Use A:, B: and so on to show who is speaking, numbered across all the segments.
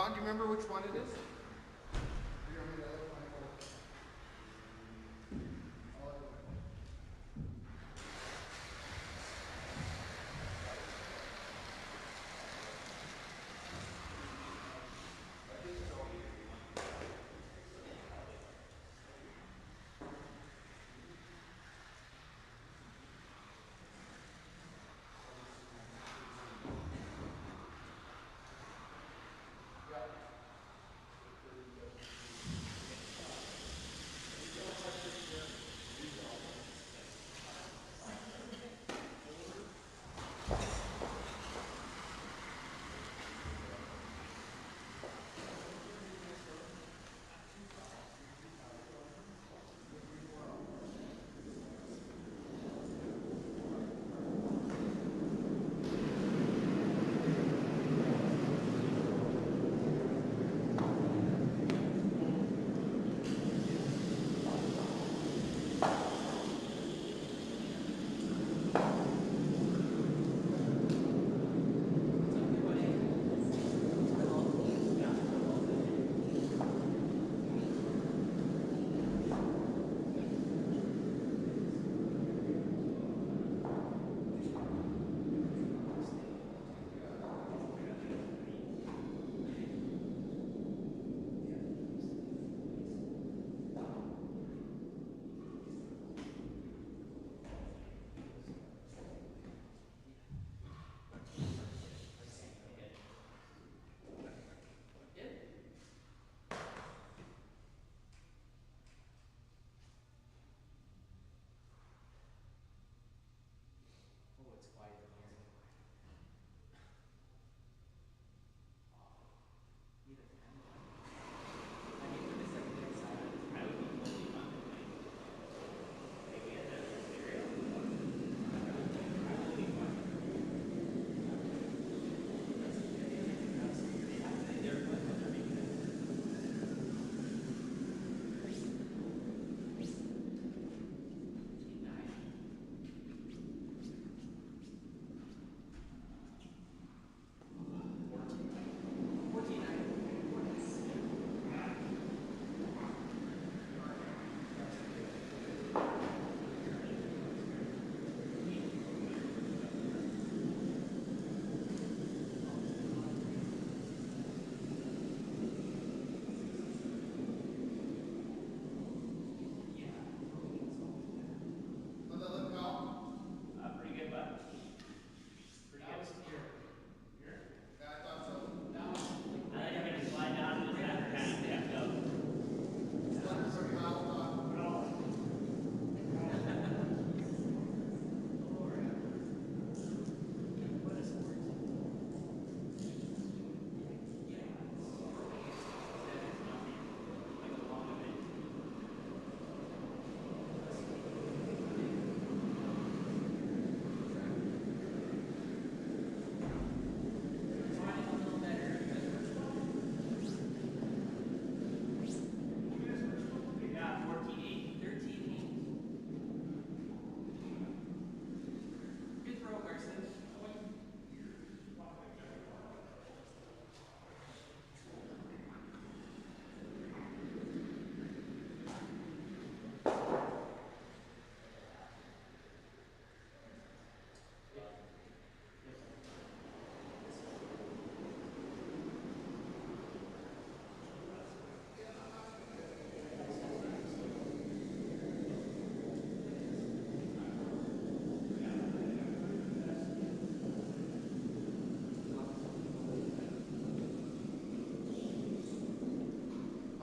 A: John, do you remember which one it is? You remember the other one?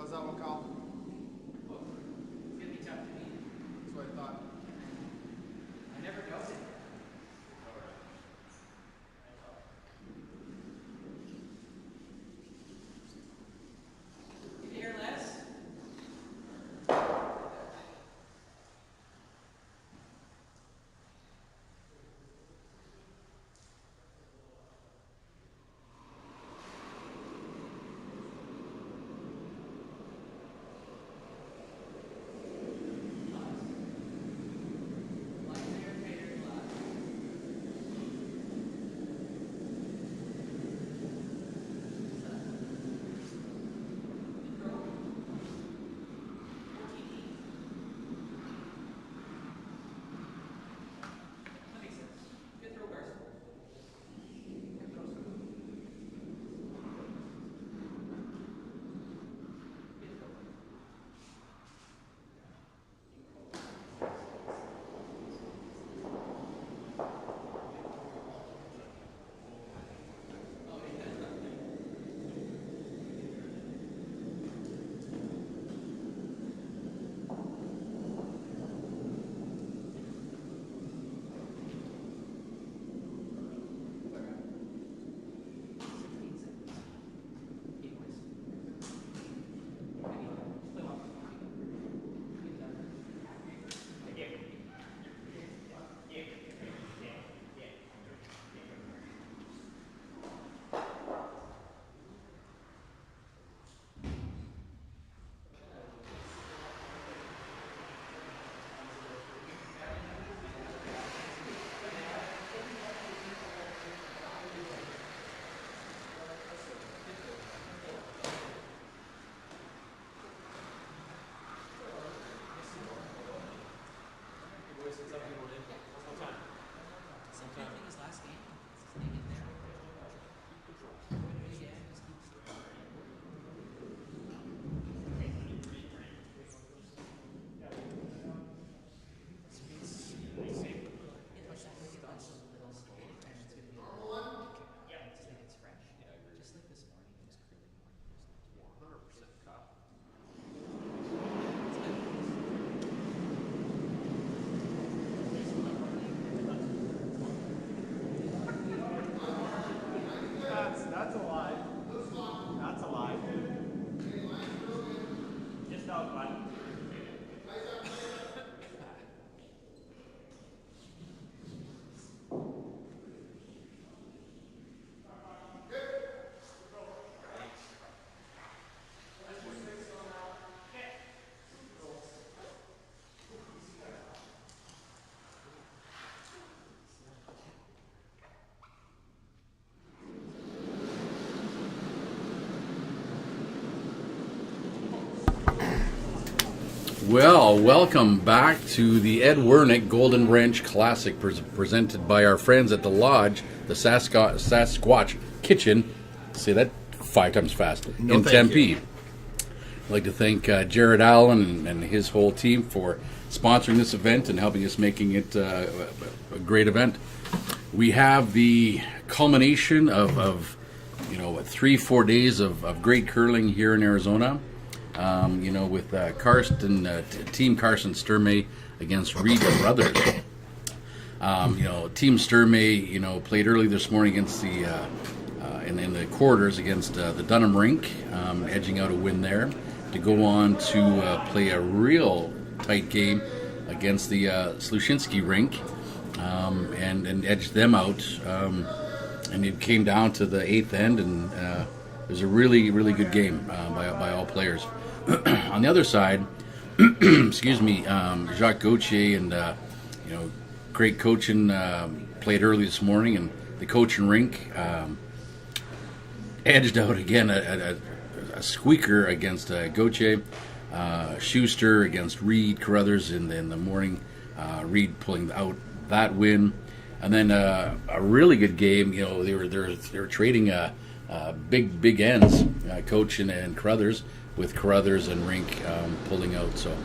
A: How's that one, Kyle?
B: It's gonna be tough to beat.
A: That's what I thought.
B: I never doubted. You hear less?
C: Well, welcome back to the Ed Werenich Golden Wrench Classic, presented by our friends at the Lodge, the Sasquatch Kitchen. Say that 5 times fast.
A: No,
C: in
A: thank
C: Tempe.
A: you.
C: I'd like to thank Jared Allen and his whole team for sponsoring this event and helping us making it a great event. We have the culmination of 3-4 days of great curling here in Arizona. With Team Carson Sturmey against Reed Brothers. Team Sturmey, played early this morning against the in the quarters against the Dunham Rink, edging out a win there to go on to play a real tight game against the Sluchinski Rink and edged them out. And it came down to the 8th end, and it was a really, really good game by all players. On the other side, Jacques Gauthier and great coaching played early this morning, and the coaching rink edged out again a squeaker against Gauthier, Schuster against Reed Carruthers in the morning. Reed pulling out that win, and then a really good game. They were trading big ends, coaching and Carruthers, with Carruthers and Rink pulling out. So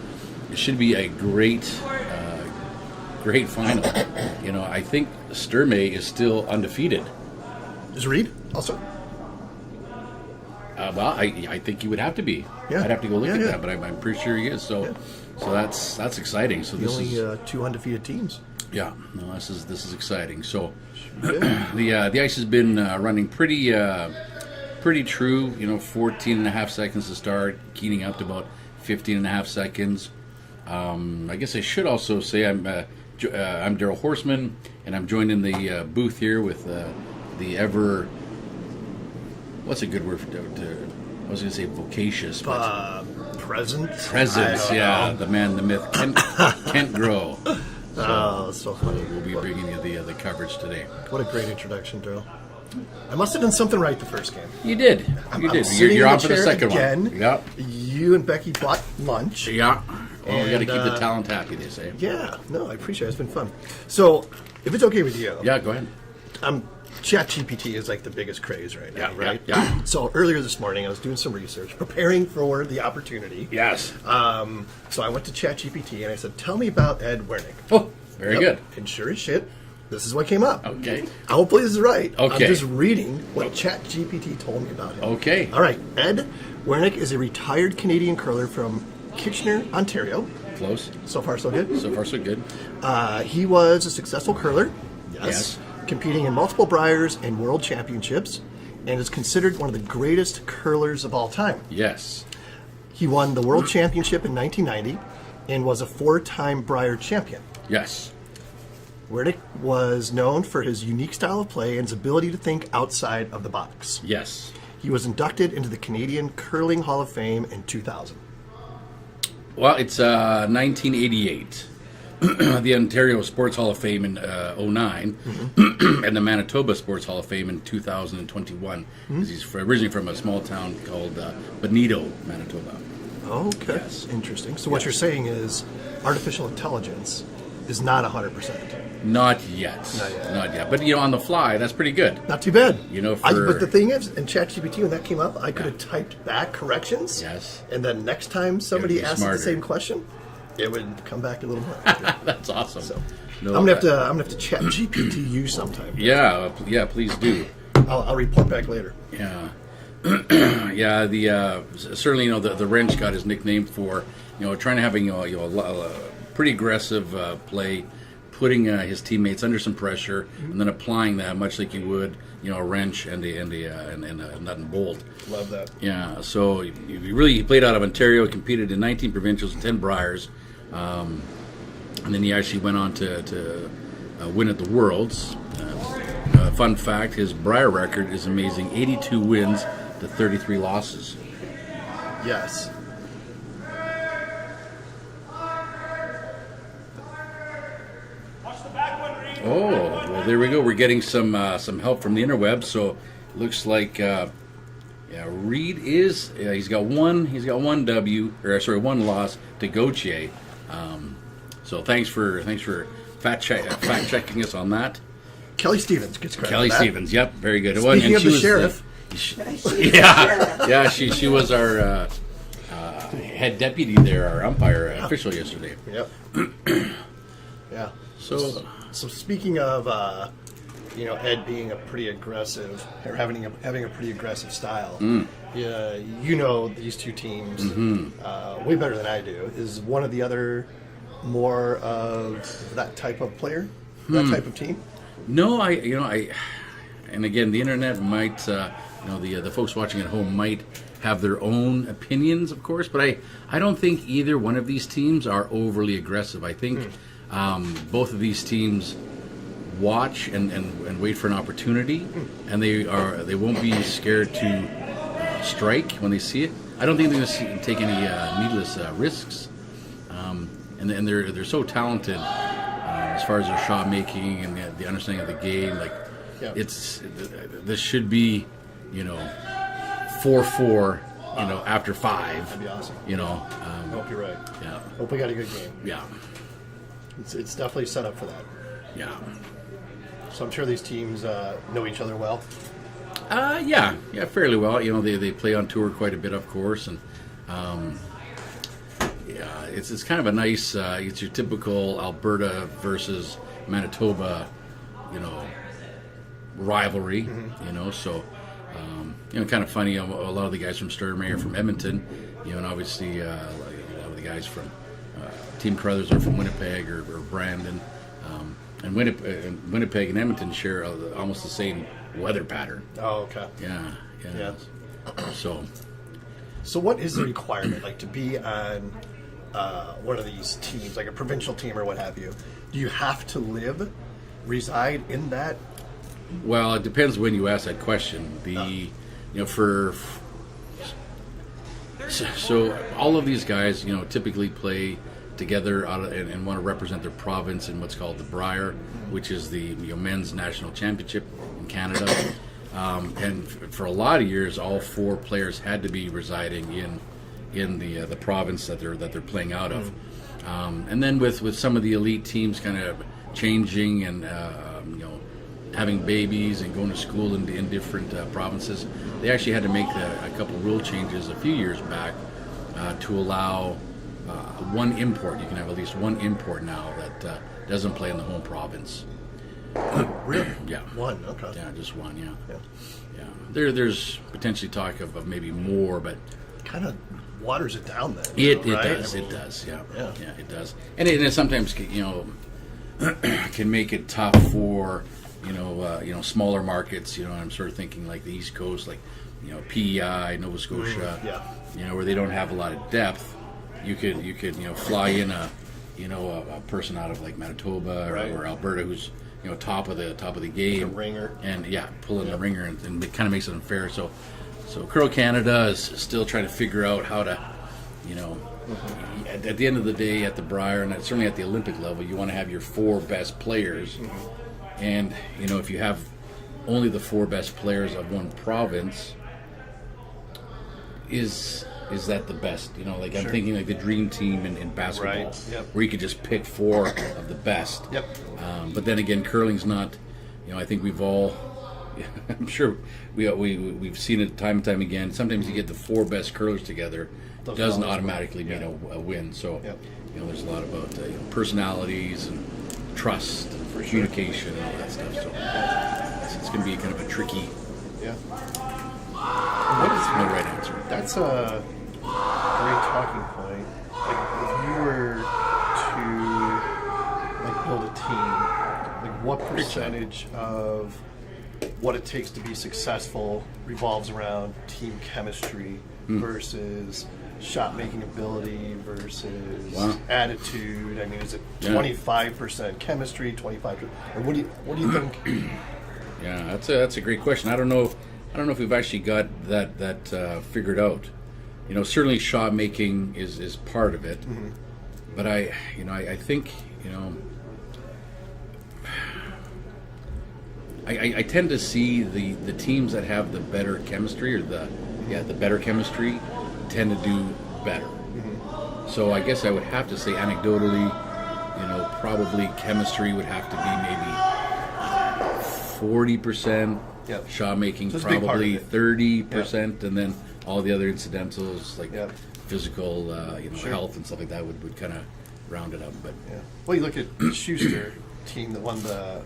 C: it should be a great final. I think Sturmey is still undefeated.
A: Is Reed also?
C: I think he would have to be.
A: Yeah.
C: I'd have to go look at
A: Yeah.
C: that, but I'm pretty sure he is. So that's exciting. So
A: The
C: this
A: only
C: is
A: 2 undefeated teams.
C: yeah. No, this is exciting. So
A: Good.
C: the ice has been running pretty true. 14 and a half seconds to start, keening up to about 15 and a half seconds. I guess I should also say I'm Daryl Horseman, and I'm joined in the booth here with the ever. What's a good word for? I was going to say vocacious, but
A: Presence,
C: yeah, the man, the myth, Kent Grow.
A: Oh, so funny.
C: We'll be bringing you the coverage today.
A: What a great introduction, Daryl. I must have done something right the first game.
C: You did.
A: I'm
C: You're
A: sitting in
C: on
A: the
C: for the
A: chair
C: second
A: again.
C: one. Yeah.
A: You and Becky bought lunch.
C: Yeah. Oh, we got to
A: And,
C: keep the talent happy, they say.
A: Yeah, no, I appreciate it. It's been fun. So, if it's okay with you,
C: Yeah, go ahead.
A: ChatGPT is like the biggest craze right now, right?
C: Yeah.
A: So earlier this morning, I was doing some research, preparing for the opportunity.
C: Yes.
A: So I went to ChatGPT and I said, "Tell me about Ed Werenich."
C: Oh, very good.
A: And sure as shit, this is what came up.
C: Okay.
A: Hopefully this is right.
C: Okay.
A: I'm just reading what ChatGPT told me about him.
C: Okay.
A: All right. Ed Werenich is a retired Canadian curler from Kitchener, Ontario.
C: Close.
A: So far, so good.
C: So far, so good.
A: He was a successful curler.
C: Yes.
A: Competing in multiple Briers and World Championships, and is considered one of the greatest curlers of all time.
C: Yes.
A: He won the World Championship in 1990 and was a 4-time Brier champion.
C: Yes.
A: Werenich was known for his unique style of play and his ability to think outside of the box.
C: Yes.
A: He was inducted into the Canadian Curling Hall of Fame in 2000.
C: Well, it's 1988. The Ontario Sports Hall of Fame in 2009, and the Manitoba Sports Hall of Fame in 2021. He's originally from a small town called Bonito, Manitoba.
A: Okay,
C: Yes.
A: interesting. So what you're saying is artificial intelligence is not 100%.
C: Not yet.
A: Not yet.
C: Not yet. But, on the fly, that's pretty good.
A: Not too bad.
C: For...
A: But the thing is, in ChatGPT, when that came up, I could have typed back corrections.
C: Yes.
A: And then next time somebody
C: be
A: asked
C: smarter.
A: the same question, it would come back a little more.
C: That's awesome.
A: So,
C: No,
A: I'm gonna have to chat GPT you sometime.
C: Yeah, please do.
A: I'll report back later.
C: Yeah. Yeah, certainly, the wrench got his nickname for, trying to have a pretty aggressive play, putting his teammates under some pressure, and then applying that much like you would, a wrench and a nut and bolt.
A: Love that.
C: Yeah, so he played out of Ontario, competed in 19 provincials, 10 Briers, and then he actually went on to win at the Worlds. Fun fact, his Brier record is amazing, 82 wins to 33 losses.
A: Yes.
C: Oh, well, there we go. We're getting some help from the interweb, so looks like Yeah, Reed is. He's got one one loss to Gauthier. So thanks for fact checking us on that.
A: Kelly Stevens gets credit.
C: Kelly
A: for that.
C: Stevens, yep, very good.
A: Speaking of the sheriff,
C: She was our head deputy there, our umpire official yesterday.
A: Yep. Yeah.
C: So
A: speaking of Ed being a pretty aggressive or having a pretty aggressive style. Yeah, these two teams way better than I do. Is one of the other more of that type of player, that type of team?
C: No, and again, the internet might, the folks watching at home might have their own opinions, of course, but I don't think either one of these teams are overly aggressive. I think both of these teams watch and wait for an opportunity, and they won't be scared to strike when they see it. I don't think they're going to take any needless risks, and they're so talented as far as their shot making and the understanding of the game. Like this should be 4-4. After 5.
A: That'd be awesome.
C: I
A: hope you're right.
C: Yeah.
A: Hope we got a good game.
C: Yeah.
A: It's definitely set up for that.
C: Yeah.
A: So I'm sure these teams know each other well.
C: Yeah, fairly well. They play on tour quite a bit, of course, and it's kind of a nice. It's your typical Alberta versus Manitoba, rivalry. So kind of funny. A lot of the guys from Sturmey are from Edmonton, and obviously a lot of the guys from Team Carruthers are from Winnipeg or Brandon. And Winnipeg and Edmonton share almost the same weather pattern.
A: Oh, okay.
C: Yeah. So
A: what is the requirement, like, to be on one of these teams, like a provincial team or what have you? Do you have to reside in that?
C: Well, it depends when you ask that question. So all of these guys, typically play together and want to represent their province in what's called the Brier, which is the men's national championship in Canada. And for a lot of years, all 4 players had to be residing in the province that they're playing out of. And then with some of the elite teams kind of changing and having babies and going to school in different provinces, they actually had to make a couple rule changes a few years back to allow one import. You can have at least one import now that doesn't play in the home province.
A: Really?
C: Yeah.
A: One, okay.
C: Yeah, just one, yeah. There's potentially talk of maybe more, but
A: kind of waters it down then.
C: It
A: right?
C: does, it does, yeah, it does. And it sometimes, can make it tough for, smaller markets, I'm sort of thinking like the East Coast, like, PEI, Nova Scotia, where they don't have a lot of depth. You could fly in a person out of like Manitoba or Alberta who's top of the game,
A: like a ringer,
C: and pull in the ringer, and it kind of makes it unfair. So Curl Canada is still trying to figure out how to at the end of the day, at the Brier and certainly at the Olympic level, you want to have your 4 best players, and if you have only the 4 best players of one province, is that the best? I'm thinking like the dream team in basketball, where you could just pick 4 of the best.
A: Yep.
C: But then again, curling's not. I think we've all. I'm sure we've seen it time and time again. Sometimes you get the 4 best curlers together, doesn't automatically mean a win. So there's a lot about personalities and trust and communication and all that stuff. So it's going to be kind of a tricky.
A: Yeah.
C: What is no right answer?
A: That's a great talking point. Like, if you were to build a team, what percentage of what it takes to be successful revolves around team chemistry versus shot making ability versus attitude? I mean, is it 25% chemistry, 25%? Or what do you think?
C: Yeah, that's a great question. I don't know if we've actually got that figured out. Certainly shot making is part of it, but I think I tend to see the teams that have the better chemistry or the yeah, the better chemistry tend to do better. So I guess I would have to say anecdotally, probably chemistry would have to be maybe 40%.
A: Yep.
C: Shot making
A: So it's a big part of
C: probably
A: it.
C: 30%, and then all the other incidentals like
A: Yep.
C: physical,
A: Sure.
C: health and stuff like that would kind of round it up. But
A: Yeah. Well, you look at the Schuster team that won the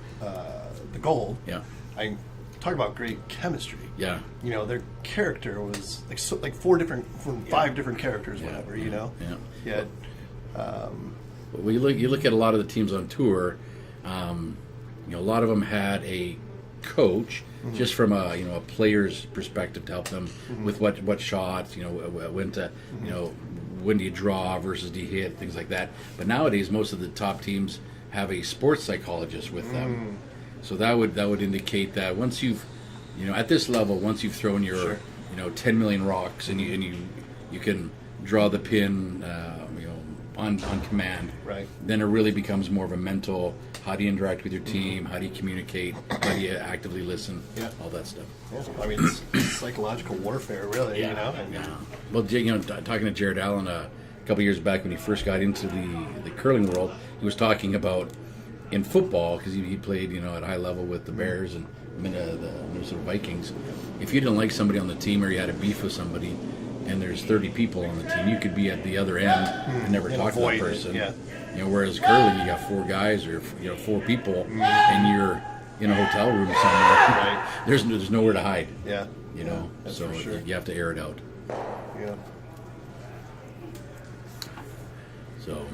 A: gold.
C: yeah,
A: I talk about great chemistry.
C: yeah,
A: Their character was like five different characters, whatever.
C: yeah.
A: Yeah.
C: Well, you look at a lot of the teams on tour. A lot of them had a coach, just from a player's perspective, to help them with what shots, when to when do you draw versus do you hit, things like that. But nowadays, most of the top teams have a sports psychologist with them, so that would indicate that once you've at this level, once you've thrown your 10 million rocks and you can draw the pin on command,
A: Right.
C: then it really becomes more of a mental, how do you interact with your team, how do you communicate, how do you actively listen,
A: Yeah.
C: all that stuff.
A: I mean, it's psychological warfare, really. I mean,
C: Yeah. Well, talking to Jared Allen a couple years back when he first got into the curling world, he was talking about in football, because he played at high level with the Bears and the Minnesota Vikings. If you didn't like somebody on the team or you had a beef with somebody, and there's 30 people on the team, you could be at the other end and never
A: And
C: talk to that
A: avoid it,
C: person.
A: yeah.
C: Whereas curling, you got 4 guys or 4 people, and you're in a hotel room somewhere.
A: Right.
C: There's nowhere to hide.
A: Yeah. That's
C: So
A: for sure.
C: you have to air it out.
A: Yeah.
C: So,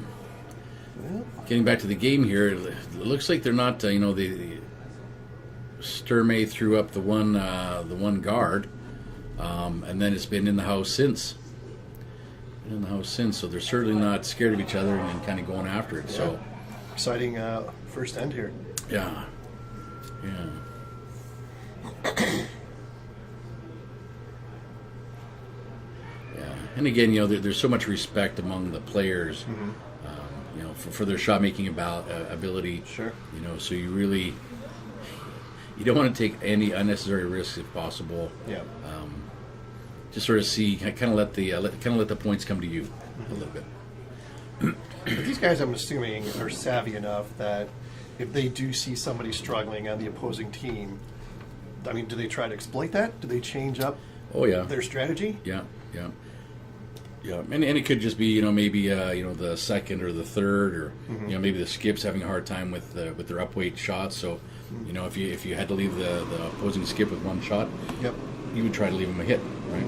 C: getting back to the game here, it looks like they're not. The Sturmey threw up the one guard, and then it's been in the house since. So they're certainly not scared of each other and kind of going after it. So,
A: Exciting first end here.
C: yeah. And again, there's so much respect among the players, for their shot making ability.
A: Sure.
C: So you don't want to take any unnecessary risks if possible.
A: Yeah.
C: Just sort of see, kind of let the points come to you a little bit.
A: But these guys, I'm assuming, are savvy enough that if they do see somebody struggling on the opposing team, I mean, do they try to exploit that? Do they change up
C: Oh yeah.
A: their strategy?
C: Yeah. And it could just be, maybe the second or the third, or maybe the skips having a hard time with their upweight shots. So, if you had to leave the opposing skip with one shot,
A: Yep.
C: you would try to leave him a hit, right?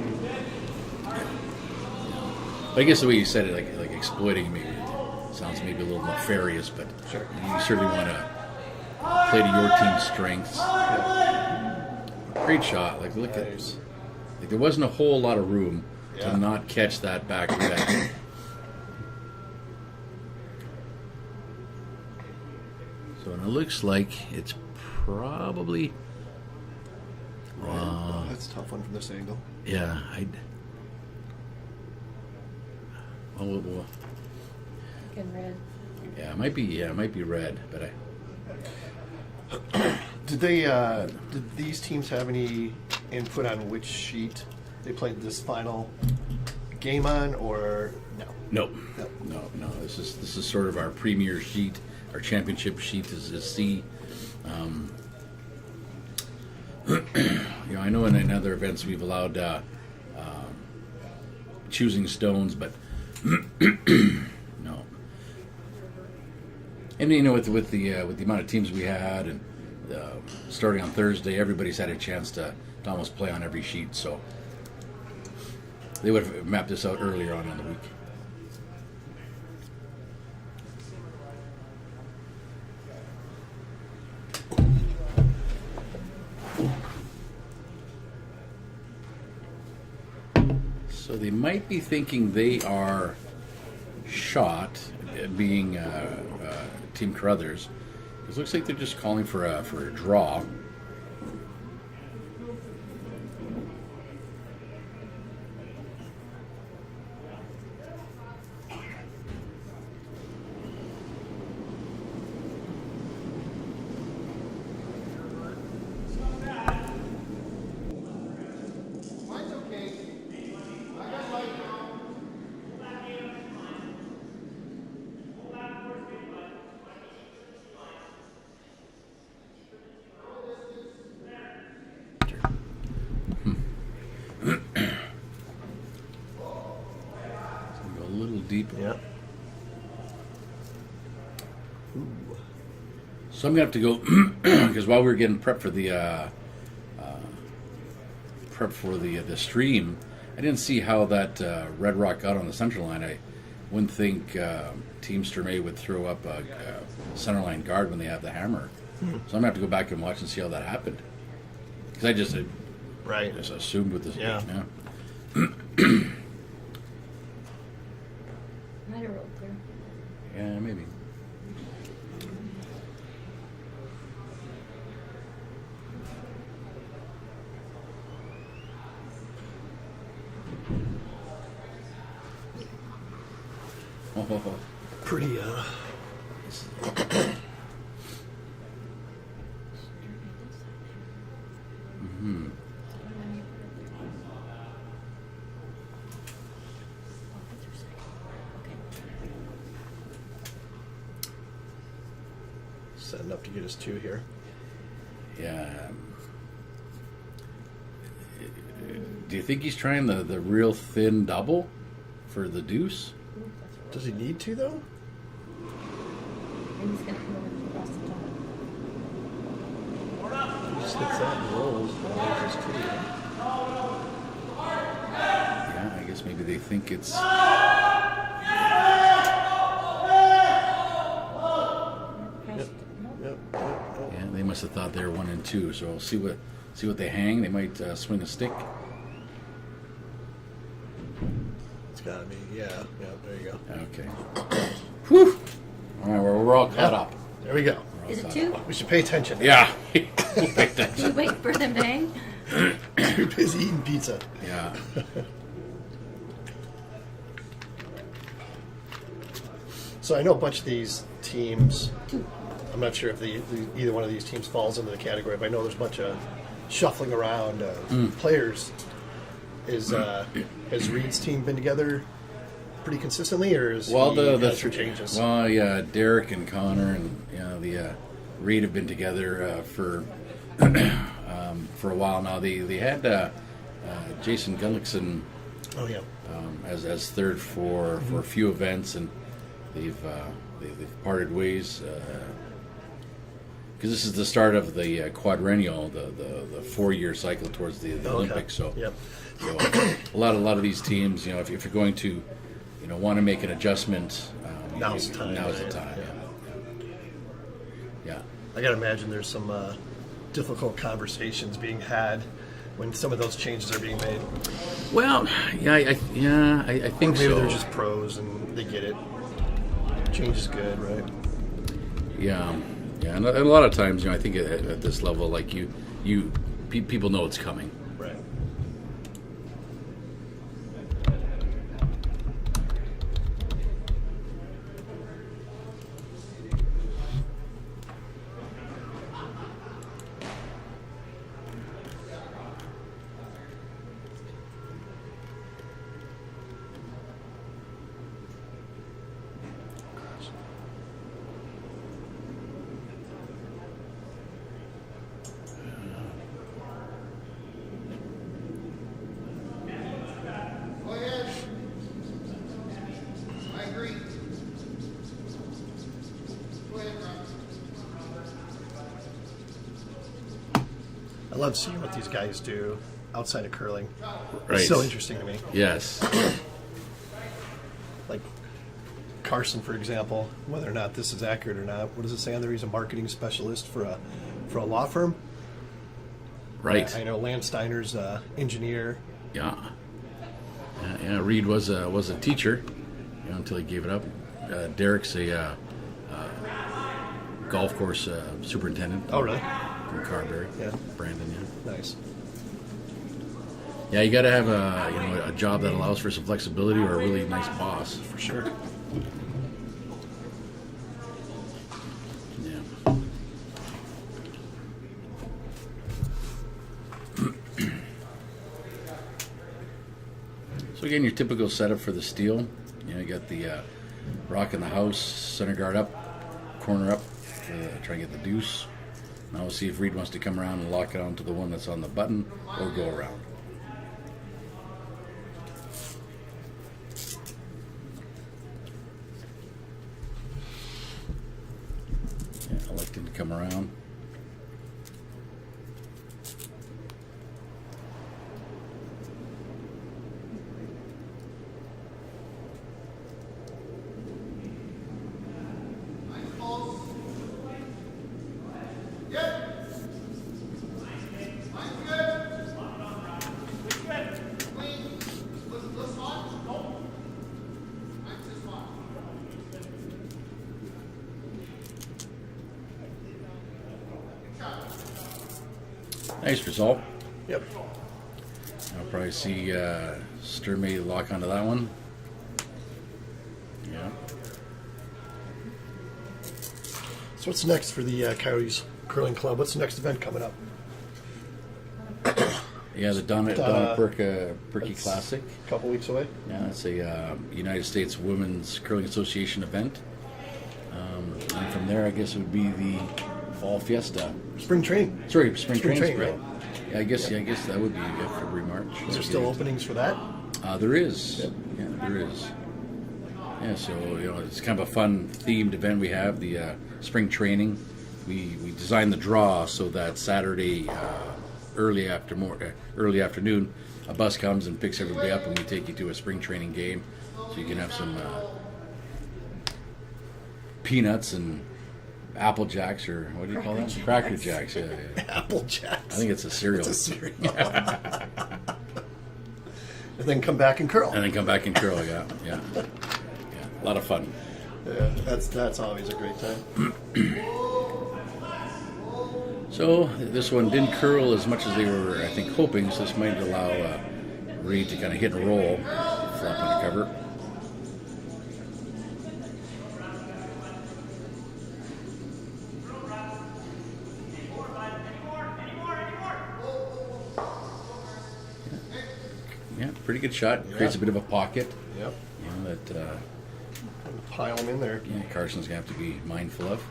C: But I guess the way you said it, like exploiting, maybe sounds maybe a little nefarious, but
A: Sure.
C: you certainly want to play to your team's strengths. Great shot. Like look
A: Nice.
C: at, there wasn't a whole lot of room
A: Yeah.
C: to not catch that back to back. So and it looks like it's probably.
A: Right. That's a tough one from this angle.
C: Yeah, well,
D: Good red.
C: yeah, it might be red, but
A: Did these teams have any input on which sheet they played this final game on, or no?
C: no. This is sort of our premier sheet, our championship sheet is C. I know in other events we've allowed choosing stones, but no. And with the amount of teams we had, and starting on Thursday, everybody's had a chance to almost play on every sheet, so they would have mapped this out earlier on in the week. So they might be thinking they are shot, being Team Carruthers. It looks like they're just calling for a draw.
A: Mine's okay. Yeah.
C: So I'm gonna have to go because while we were getting prep for the the stream, I didn't see how that Red Rock got on the center line. I wouldn't think Team Sturmey would throw up a center line guard when they have the hammer. So I'm gonna have to go back and watch and see how that happened. Because I just
A: Right.
C: assumed with this.
A: Yeah.
D: Might have rolled clear.
C: Yeah, maybe. Oh.
A: Pretty, setting up to get us 2 here.
C: Yeah. Do you think he's trying the real thin double for the deuce?
A: Does he need to, though?
D: And he's going to come over across the top.
A: He just hits that and rolls. Just 2.
C: Yeah, I guess maybe they think it's.
A: Yep.
C: Yeah, they must have thought they were 1 and 2. So we'll see what they hang. They might swing a stick.
A: It's gotta be. Yeah. There you go.
C: Okay. Whew. All right, we're all caught up.
A: There we go.
D: Is it 2?
A: We should pay attention.
C: Yeah.
D: You wait for them to hang?
A: Too busy eating pizza.
C: Yeah.
A: So I know a bunch of these teams. I'm not sure if either one of these teams falls into the category, but I know there's a bunch of shuffling around players. Has Reed's team been together pretty consistently, or is
C: Well,
A: he
C: the
A: had some changes?
C: Well, yeah, Derek and Connor and the Reed have been together for a while now. They had Jason Gullickson
A: Oh yeah,
C: as third for a few events, and they've parted ways because this is the start of the quadrennial, the 4-year cycle towards the Olympics. So,
A: yep.
C: so a lot of these teams, if you're going to want to make an adjustment,
A: Now's the time,
C: Now's the
A: right?
C: time. Yeah.
A: I gotta imagine there's some difficult conversations being had when some of those changes are being made.
C: Well, I think
A: Maybe
C: so.
A: they're just pros and they get it. Change is good, right?
C: Yeah, and a lot of times, I think at this level, like people know it's coming.
A: Right. I love seeing what these guys do outside of curling.
C: Right.
A: It's so interesting to me.
C: Yes.
A: Like Carson, for example, whether or not this is accurate or not. What does it say on there? He's a marketing specialist for a law firm.
C: Right.
A: I know Lance Steiner's engineer.
C: Yeah. Yeah. Reed was a teacher, until he gave it up. Derek's a golf course superintendent.
A: Oh, really?
C: From Carberry.
A: Yeah.
C: Brandon. Yeah.
A: Nice.
C: Yeah, you got to have a job that allows for some flexibility, or a really nice boss.
A: For sure.
C: Yeah. So again, your typical setup for the steel. You got the rock in the house, center guard up, corner up, try and get the deuce. Now we'll see if Reed wants to come around and lock it onto the one that's on the button, or go around. to come around. Nice result.
A: Yep.
C: I'll probably see Sturmey lock onto that one. Yeah.
A: So what's next for the Coyotes Curling Club? What's the next event coming up?
C: Yeah, the Donna Perky Classic.
A: A couple weeks away.
C: Yeah, it's a United States Women's Curling Association event. And from there, I guess it would be the Fall Fiesta.
A: Spring training.
C: Sorry, spring training,
A: right?
C: Yeah, I guess that would be February, March.
A: Is there still openings for that?
C: There is.
A: Yep.
C: Yeah, there is. Yeah, so it's kind of a fun themed event we have, the spring training. We designed the draw so that Saturday early afternoon, a bus comes and picks everybody up, and we take you to a spring training game, so you can have some peanuts and Apple Jacks, or what do you call that? Cracker Jacks. Yeah.
A: Apple Jacks.
C: I think it's a cereal.
A: It's a cereal. And then come back and curl.
C: And then come back and curl. Yeah. A lot of fun.
A: Yeah, that's always a great time.
C: So this one didn't curl as much as they were, I think, hoping. So this might allow Reed to kind of hit and roll, flop under cover. Yeah, pretty good shot. Creates a bit of a pocket.
A: Yep.
C: That
A: Pile them in there.
C: Carson's gonna have to be mindful of.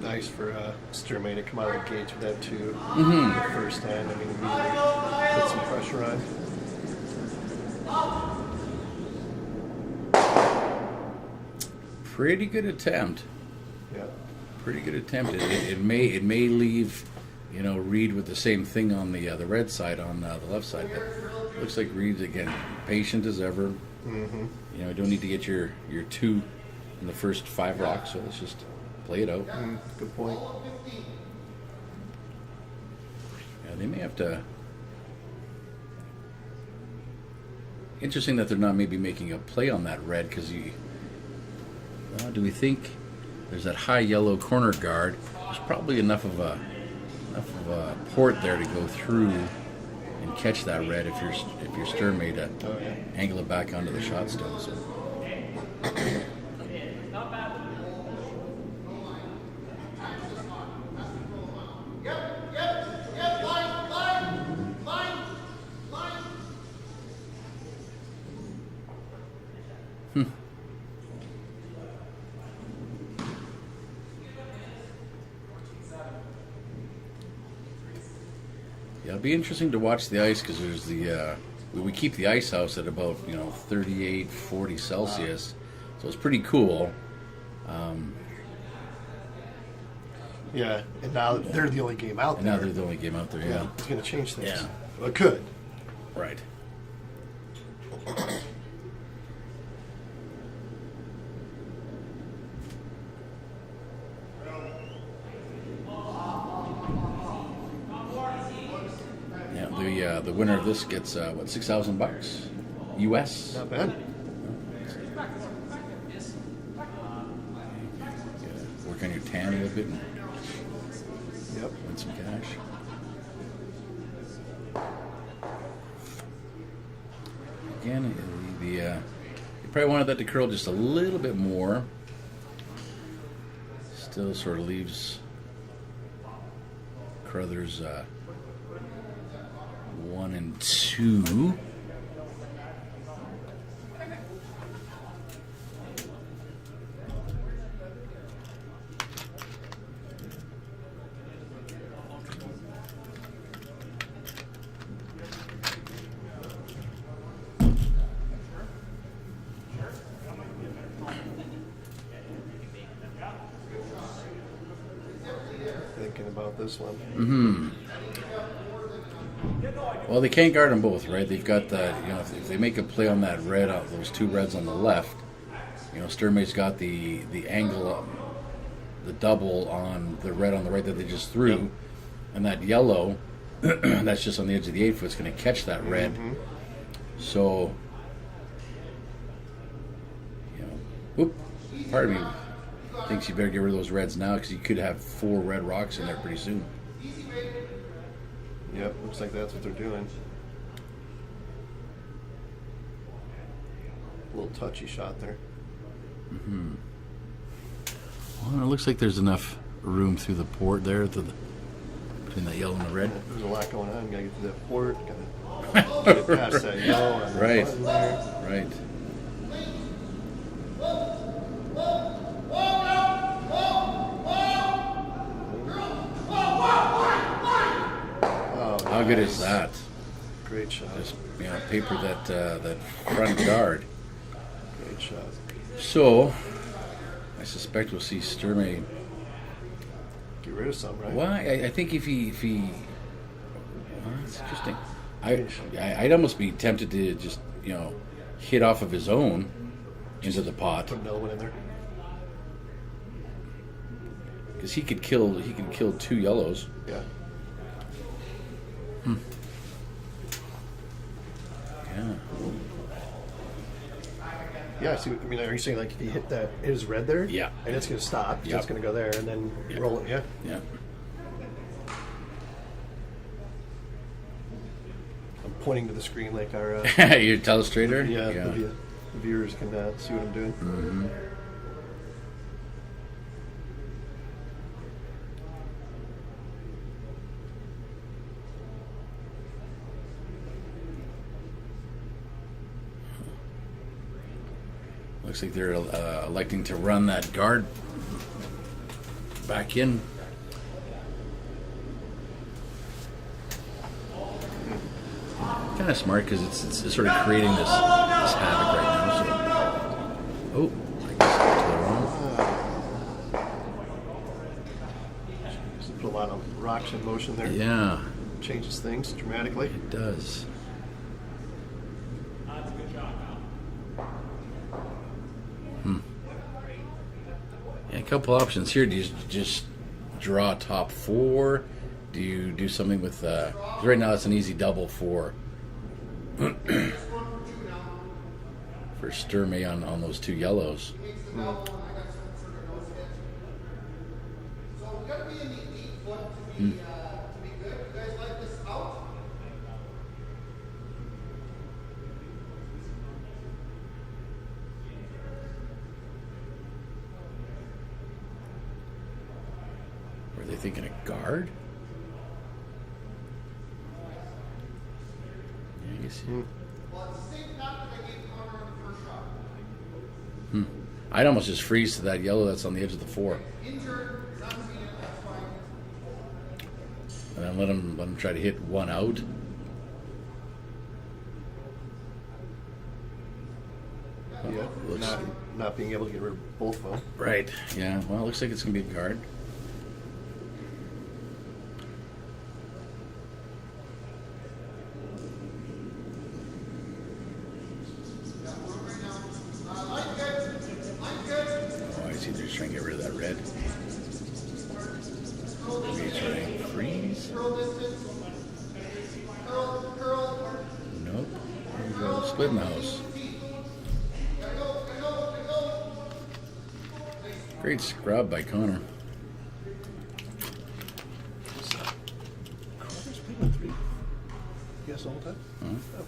A: Nice for Sturmey to come out of the gates with that two the first hand. I mean, really put some pressure on.
C: Pretty good attempt.
A: Yeah.
C: Pretty good attempt. It may leave, Reed with the same thing on the red side on the left side. But looks like Reed's again patient as ever.
A: Mm-hmm.
C: You don't need to get your two in the first 5 rocks. So let's just play it out.
A: Good point.
C: Yeah, they may have to. Interesting that they're not maybe making a play on that red, because do we think there's that high yellow corner guard? There's probably enough of a port there to go through and catch that red if you're Sturmey to angle it back onto the shot stone. So. Yeah, it'll be interesting to watch the ice, because there's we keep the ice house at about 38, 40 Celsius, so it's pretty cool.
A: Yeah, and now they're the only game out there.
C: Now they're the only game out there. Yeah,
A: It's going to change things.
C: Yeah.
A: Well, it could.
C: Right. The winner of this gets $6,000 US.
A: Not bad.
C: Work on your tan a little bit and
A: Yep.
C: win some cash. Again, you probably wanted that to curl just a little bit more. Still sort of leaves Crothers 1 and 2.
A: this one.
C: Well, they can't guard them both, right? They've got that. If they make a play on that red, those two reds on the left, Sturmay's got the angle, the double on the red on the right that they just threw, and that yellow that's just on the edge of the 8 foot is going to catch that red. So, part of me thinks you better get rid of those reds now because you could have 4 red rocks in there pretty soon.
A: Yep, looks like that's what they're doing. A little touchy shot there.
C: Well, it looks like there's enough room through the port there between that yellow and the red.
A: There's a lot going on. Gotta get to that port. Gotta get past that yellow. On the
C: Right.
A: button there.
C: Right.
A: Oh,
C: How good is
A: nice.
C: that?
A: Great shot.
C: Just paper that front guard.
A: Great shot.
C: So, I suspect we'll see Sturmay.
A: Get rid of some, right?
C: Why? I think if he well, that's interesting. I'd almost be tempted to just hit off of his own into the pot
A: Put another one in there.
C: because he could kill 2 yellows.
A: Yeah.
C: Yeah.
A: Yeah, I mean, are you saying like if you hit his red there?
C: Yeah.
A: And it's going to stop. So
C: Yep.
A: it's going to go there and then
C: Yep.
A: roll it. Yeah.
C: Yeah.
A: I'm pointing to the screen like our
C: Your telestrator?
A: the viewers can see what I'm doing.
C: Looks like they're electing to run that guard back in. Kind of smart because it's sort of creating this havoc right now. So, I guess that's the wrong.
A: Just put a lot of rocks in motion there.
C: Yeah,
A: Changes things dramatically.
C: it does. Yeah, a couple options here. Do you just draw top 4? Do you do something with? Right now, it's an easy double for Sturmay on those 2 yellows. Were they thinking a guard? Yeah, I guess. I'd almost just freeze to that yellow that's on the edge of the 4. And then let him try to hit one out.
A: Yeah.
C: Looks-
A: Not being able to get rid of both of them.
C: Right. Yeah. Well, it looks like it's gonna be a guard. Oh, I see. They're just trying to get rid of that red. Maybe he's trying to freeze. Nope. There we go. Split in the house. Great scrub by Connor.
A: Crowder's playing 3. Yes, all the time. Oh.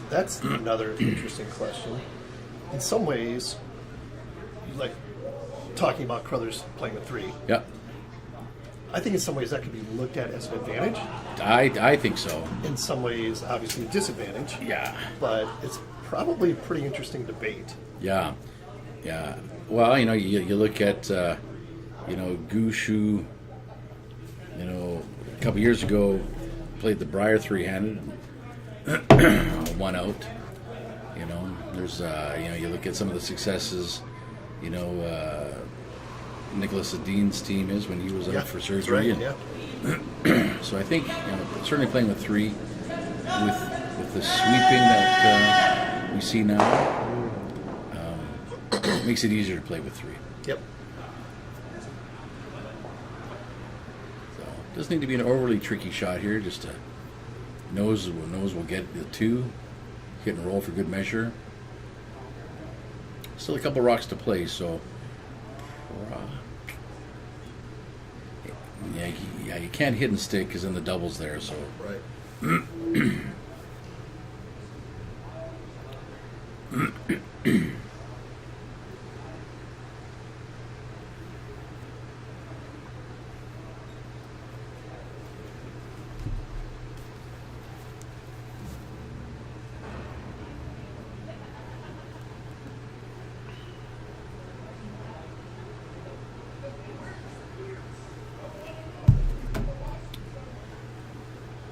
A: That's another interesting question. In some ways, like talking about Crothers playing with 3,
C: Yep.
A: I think in some ways that could be looked at as an advantage.
C: I think so.
A: In some ways, obviously a disadvantage.
C: Yeah.
A: But it's probably a pretty interesting debate.
C: Yeah. Yeah. Well, you look at Gushu, a couple years ago played the Briar 3-handed, 1 out. There's, you look at some of the successes, Nicholas Adin's team is when he was
A: Yeah,
C: out for
A: that's
C: surgery.
A: right,
C: And
A: yeah.
C: so I think, certainly playing with 3, with the sweeping that we see now, makes it easier to play with 3.
A: Yep.
C: So it doesn't need to be an overly tricky shot here. Just a nose will get the 2, hit and roll for good measure. Still a couple rocks to play, so you can't hit and stick because then the double's there. So
A: Right.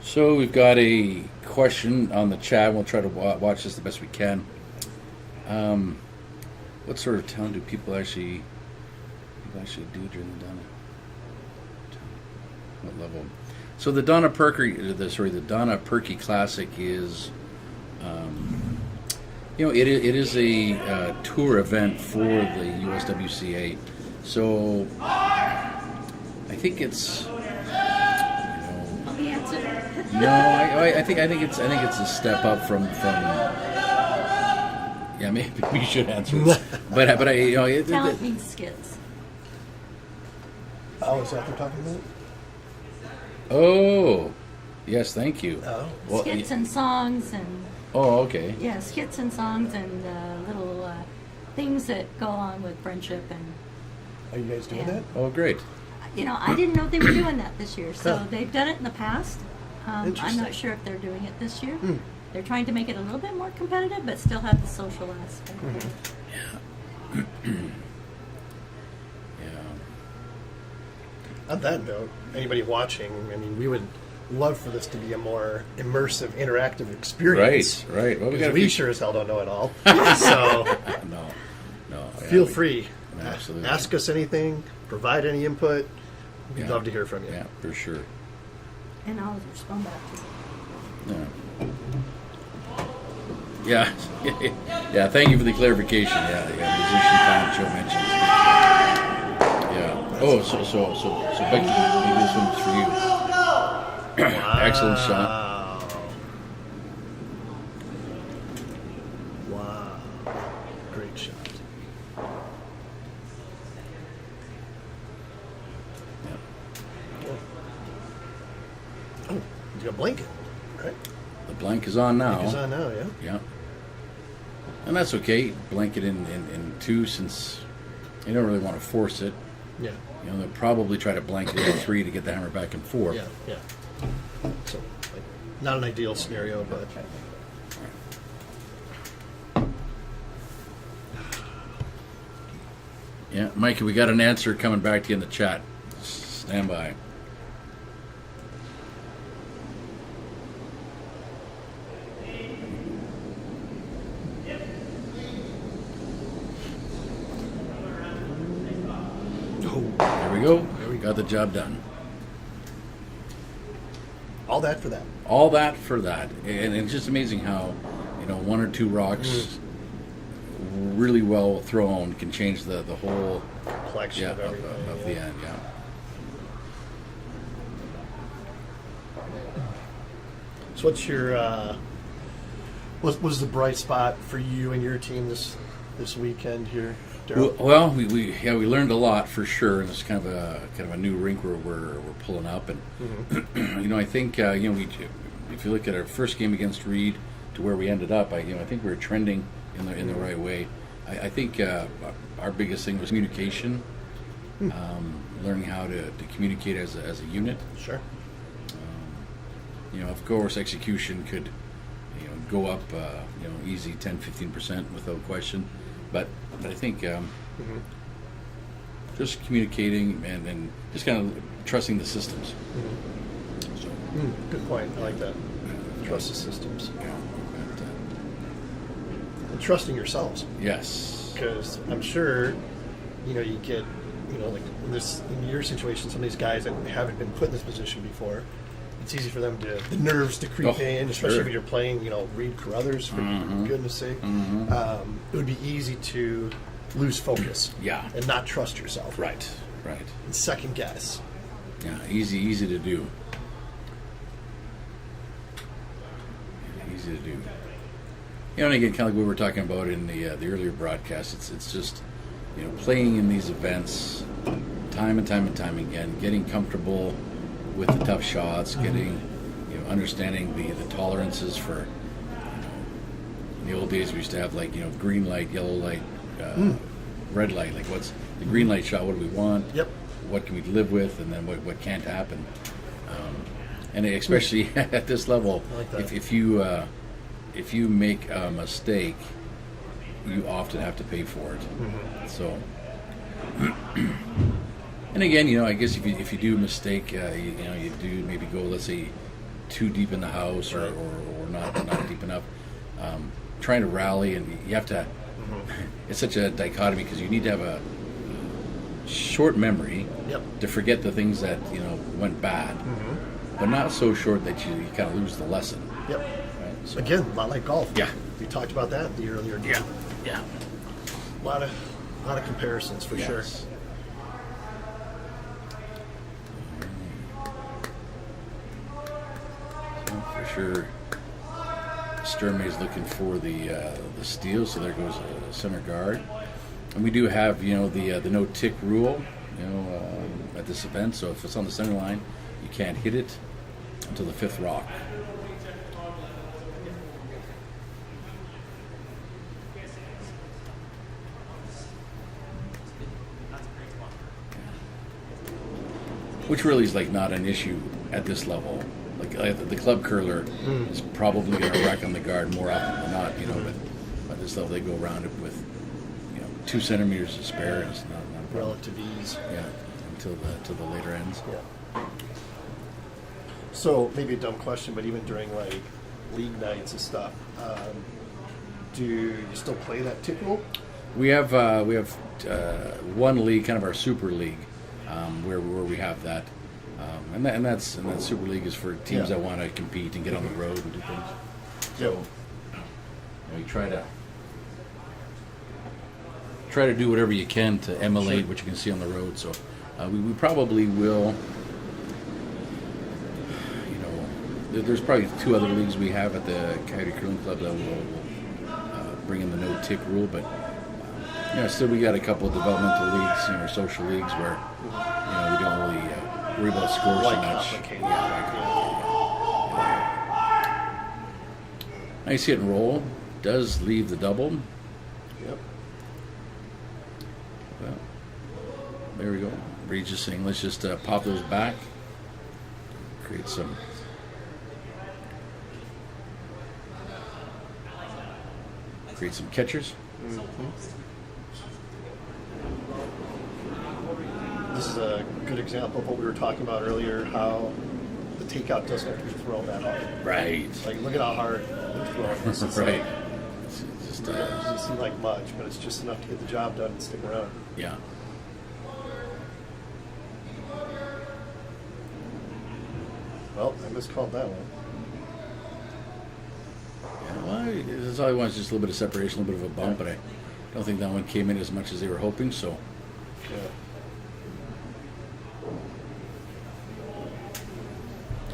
C: So we've got a question on the chat. We'll try to watch this the best we can. What sort of town do people actually do during the Donna? What level? So the Donna Perky Classic is, it is a tour event for the USWCA. So I think it's.
D: The answer.
C: No, I think it's a step up from. Yeah, maybe we should answer this. but
D: Talent means skits.
A: Oh, is that what they're talking about?
C: Oh, yes, thank you.
A: Oh.
C: Well,
D: Skits and songs and
C: okay.
D: yeah, skits and songs and little things that go along with friendship and
A: Are you guys doing
D: Yeah.
A: that?
C: Oh, great.
D: I didn't know they were doing that this year. So
A: Huh.
D: they've done it in the past. I'm
A: Interesting.
D: not sure if they're doing it this year.
A: Hmm.
D: They're trying to make it a little bit more competitive, but still have the social aspect.
C: Yeah.
A: On that note, anybody watching, I mean, we would love for this to be a more immersive, interactive experience.
C: Right. Well,
A: Because we sure as hell don't know it all. So
C: No. Yeah,
A: feel free.
C: Absolutely.
A: Ask us anything, provide any input. We'd
C: Yeah.
A: love to hear from you.
C: Yeah, for sure.
D: And I'll respond back to you.
C: Yeah. Yeah. Thank you for the clarification. Yeah. Musician talent show mentions. Yeah. Oh, so Becky, maybe this one's for you. Excellent shot.
A: Wow. Great shot. Oh, you got a blanket, right?
C: The blank is on now.
A: It's on now, yeah?
C: Yeah. And that's okay. Blanket in 2 since you don't really want to force it.
A: Yeah.
C: They'll probably try to blanket in 3 to get the hammer back in 4.
A: Yeah, yeah. So, like, not an ideal scenario, but.
C: Yeah, Mikey, we got an answer coming back to you in the chat. Stand by. There we go. We got the job done.
A: All that for that.
C: All that for that. And it's just amazing how, 1 or 2 rocks really well thrown can change the whole
A: Collection of everything.
C: of the end. Yeah.
A: So what's your what was the bright spot for you and your team this weekend here, Daryl?
C: Well, we learned a lot for sure, and it's kind of a new rink we're pulling up, and I think if you look at our first game against Reed to where we ended up, I think we were trending in the right way. I think our biggest thing was communication, learning how to communicate as a unit.
A: Sure.
C: Of course, execution could go up easy 10-15% without question, but I think just communicating and just kind of trusting the systems. So,
A: Good point. I like that. Trust the systems.
C: yeah,
A: and trusting yourselves.
C: Yes.
A: Because I'm sure, you get, like in your situation, some of these guys that haven't been put in this position before, it's easy for them the nerves to creep in, especially
C: sure.
A: if you're playing, Reed Carruthers, for goodness sake. It would be easy to lose focus.
C: Yeah.
A: And not trust yourself.
C: Right.
A: And second guess.
C: Yeah, easy to do. Easy to do. And again, kind of like we were talking about in the earlier broadcast, it's just playing in these events time and time again, getting comfortable with the tough shots, getting understanding the tolerances for. In the old days, we used to have green light, yellow light, red light. Like, what's the green light shot? What do we want?
A: Yep.
C: What can we live with, and then what can't happen? And especially at this level,
A: I like that.
C: if you make a mistake, you often have to pay for it. So, and again, I guess if you do a mistake, you do maybe go, let's say, too deep in the house or not deep enough. Trying to rally, and you have to. It's such a dichotomy because you need to have a short memory to forget the things that went bad, but not so short that you kind of lose the lesson.
A: Yep.
C: Right? So,
A: Again, a lot like golf.
C: Yeah.
A: We talked about that in the earlier game.
C: yeah,
A: A lot of comparisons for sure.
C: yes. So for sure, Sturmey is looking for the steal, so there goes a center guard. And we do have the no tick rule at this event, so if it's on the center line, you can't hit it until the fifth rock. Which really is not an issue at this level. The club curler is probably going to rack on the guard more often than not, but at this level they go around it with 2 centimeters to spare, and it's not a problem.
A: Relative ease.
C: Yeah, until the later ends.
A: Yeah. So maybe a dumb question, but even during league nights and stuff, do you still play that tick rule?
C: We have one league, kind of our super league, where we have that, and that super league is for teams that want to compete and get on the road and do things. So we try to do whatever you can to emulate what you can see on the road. So we probably will. There's probably 2 other leagues we have at the Coyote Curling Club that will bring in the no tick rule, but still we got a couple of developmental leagues, or social leagues where we don't really worry about scores so much. Nice hit and roll. Does leave the double.
A: Yep.
C: Well, there we go. Breed's just saying, let's just pop those back. Create some. Create some catchers.
A: This is a good example of what we were talking about earlier, how the takeout doesn't have to be thrown that hard.
C: Right.
A: Look at how hard they're throwing this. It's
C: Right.
A: It doesn't seem like much, but it's just enough to get the job done and stick around.
C: Yeah.
A: Well, I miscalled that one.
C: That's all I want is just a little bit of separation, a little bit of a bump, but I don't think that one came in as much as they were hoping, so.
A: Yeah.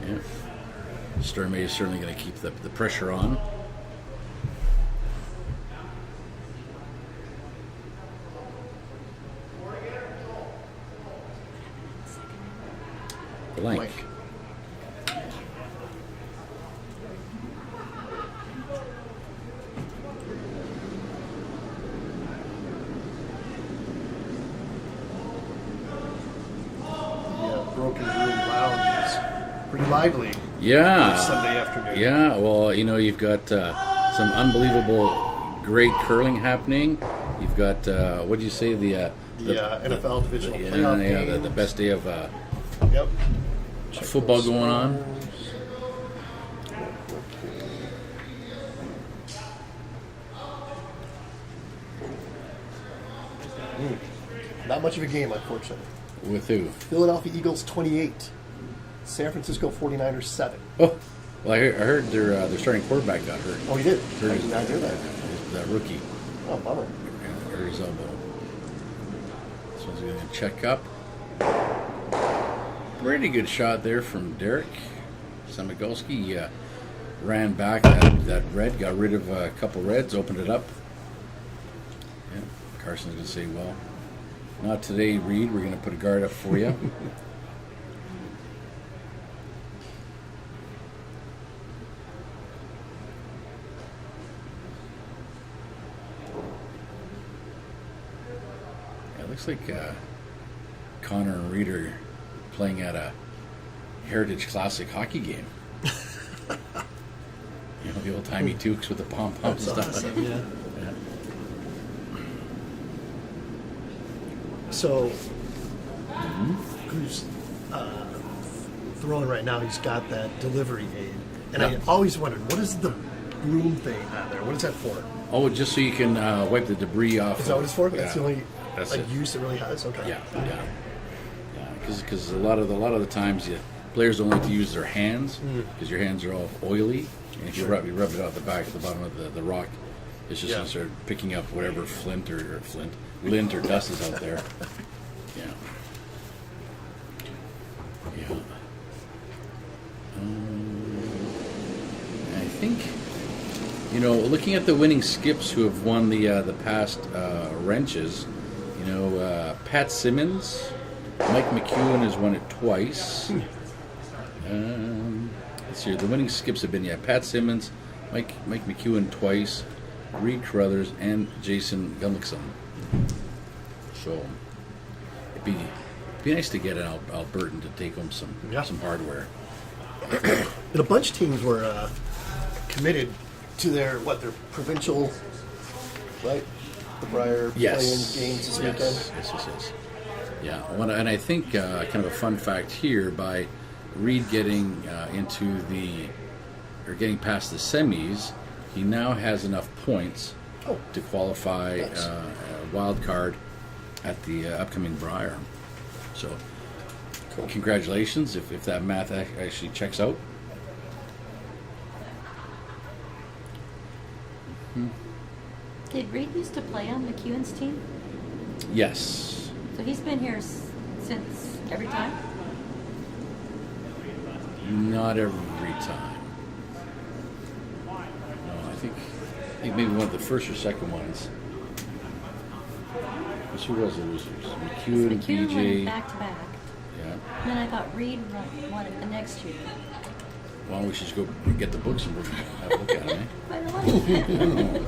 C: Yeah. Sturmey is certainly going to keep the pressure on. Blank.
A: Broken Room Lounge is pretty lively.
C: Yeah.
A: Sunday afternoon.
C: Yeah, well, you've got some unbelievable great curling happening. You've got, what did you say, the
A: NFL divisional playoff game.
C: the best day of
A: Yep.
C: football going on.
A: Not much of a game, unfortunately.
C: With who?
A: Philadelphia Eagles 28, San Francisco 49ers 7.
C: Oh, well, I heard their starting quarterback got hurt.
A: Oh, he did. I
C: Hurt
A: did not hear that.
C: that rookie.
A: Oh, bummer.
C: Yeah, hurt his elbow. This one's going to check up. Pretty good shot there from Derek Samigolski. Ran back that red, got rid of a couple reds, opened it up. Yeah, Carson's going to say, well, not today, Reed. We're going to put a guard up for you. Yeah, it looks like Connor and Reed are playing at a Heritage Classic hockey game. You know, the old-timey toques with the pom-poms and stuff.
A: Awesome, yeah. So, who's throwing right now? He's got that delivery aid. And I always wondered, what is the broom thing on there? What is that for?
C: Oh, just so you can wipe the debris off.
A: Is that what it's for?
C: Yeah,
A: That's the only
C: that's
A: like
C: it.
A: use it really has? Okay.
C: Yeah. Because a lot of the times, players don't like to use their hands because your hands are all oily, and if you rub it off the back at the bottom of the rock, it's just going to start picking up whatever lint or dust is out there. Yeah. Yeah. I think, looking at the winning skips who have won the past wrenches, Pat Simmons, Mike McEwen has won it twice. Let's see, the winning skips have been Pat Simmons, Mike McEwen twice, Reed Carruthers, and Jason Gullickson. So it'd be nice to get an Albertan to take home some hardware.
A: And a bunch of teams were committed to their provincial, right? The Briar playing games this weekend.
C: Yes. Yeah, and I think kind of a fun fact here, by Reed getting getting past the semis, he now has enough points to qualify a wild card at the upcoming Briar. So, congratulations if that math actually checks out.
D: Did Reed used to play on McEwen's team?
C: Yes.
D: So he's been here since every time?
C: Not every time. No, I think maybe one of the first or second ones. Who was it? It was McEwen,
D: McEwen
C: BJ.
D: went back to back.
C: Yeah.
D: And then I thought Reed won it the next year.
C: Well, we should just go get the books and have a look at them,
D: By the way,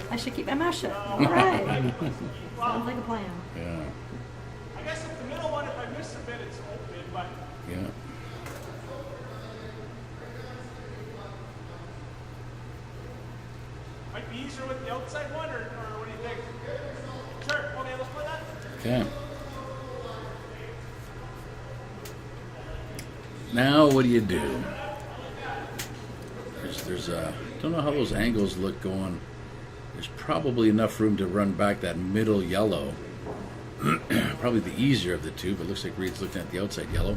D: I should keep my mouth shut. All right. Sounds like a plan.
C: Yeah.
E: I guess if the middle one, if I miss a bit, it's open, but
C: Yeah.
E: might be easier with the outside one, or what do you think? Sure, okay, let's play that.
C: Okay. Now, what do you do? There's don't know how those angles look going. There's probably enough room to run back that middle yellow. Probably the easier of the two, but it looks like Reed's looking at the outside yellow.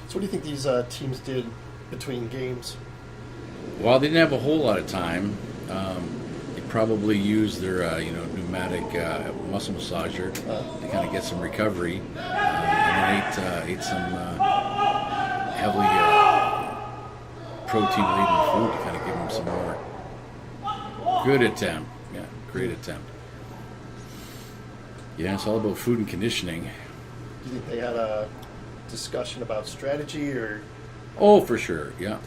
A: So what do you think these teams did between games?
C: Well, they didn't have a whole lot of time. They probably used their pneumatic muscle massager to kind of get some recovery, and then ate some heavily protein-laden food to kind of give them some more. Good attempt. Yeah, great attempt. Yeah, it's all about food and conditioning.
A: Do you think they had a discussion about strategy, or
C: Oh, for sure. Yeah.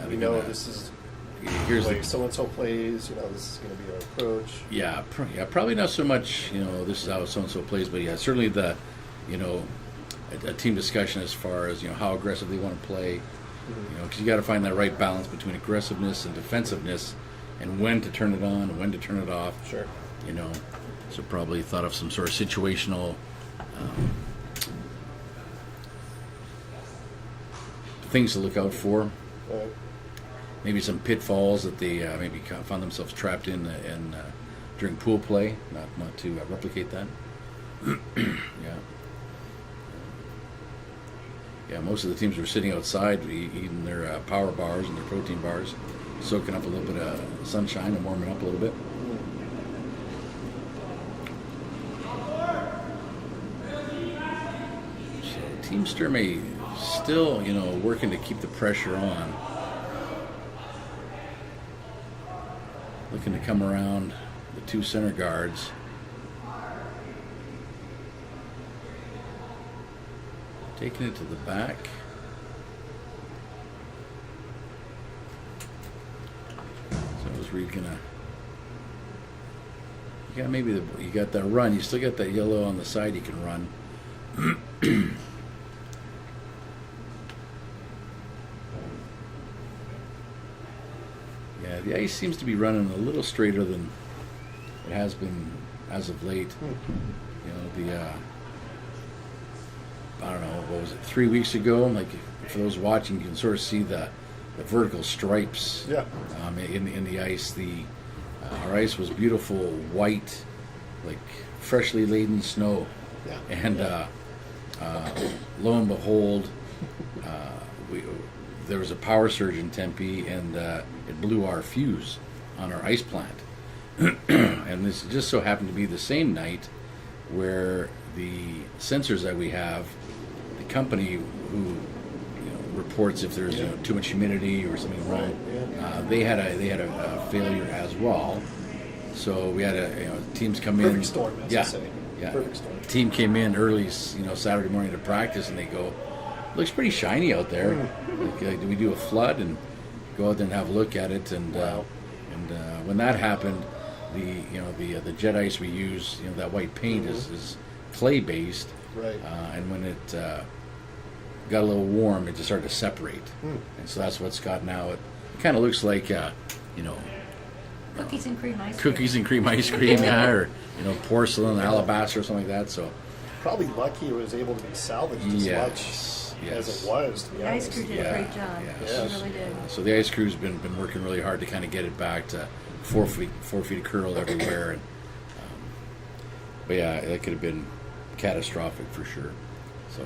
A: we know this is
C: Here's
A: the way
C: the
A: so-and-so plays, this is going to be our approach?
C: Yeah, probably not so much, this is how so-and-so plays, but yeah, certainly the, a team discussion as far as, how aggressive they want to play, because you got to find that right balance between aggressiveness and defensiveness, and when to turn it on and when to turn it off.
A: Sure.
C: So probably thought of some sort of situational things to look out for. maybe some pitfalls that they maybe found themselves trapped in during pool play. Not to replicate that. Yeah. Yeah, most of the teams were sitting outside eating their power bars and their protein bars, soaking up a little bit of sunshine and warming up a little bit. So Team Sturmey still, working to keep the pressure on. Looking to come around the two center guards. Taking it to the back. So is Reed gonna? You got you got that run. You still got that yellow on the side. You can run. Yeah, the ice seems to be running a little straighter than it has been as of late. I don't know, what was it, 3 weeks ago? Like, for those watching, you can sort of see the vertical stripes in the ice. Our ice was beautiful white, like freshly laden snow.
A: Yeah.
C: And lo and behold, there was a power surge in Tempe, and it blew our fuse on our ice plant. And this just so happened to be the same night where the sensors that we have, the company who reports if there's too much humidity or something wrong, they had a failure as well. So we had teams come in.
A: Perfect storm, as they say.
C: Yeah.
A: Perfect storm.
C: Team came in early, Saturday morning to practice, and they go, "Looks pretty shiny out there. Like, do we do a flood?" And go out there and have a look at it. And when that happened, the jet ice we use, that white paint is clay based,
A: Right.
C: and when it got a little warm, it just started to separate, and so that's what's got now. It kind of looks like
D: Cookies and cream ice cream.
C: cookies and cream ice cream, yeah, or porcelain, alabaster, or something like that. So
A: Probably lucky it was able to be salvaged as much as it was, to be
D: The ice
A: honest.
D: crew did a great job.
C: Yes.
D: She really did.
C: So the ice crew's been working really hard to kind of get it back to 4 feet of curl everywhere, and but yeah, that could have been catastrophic for sure. So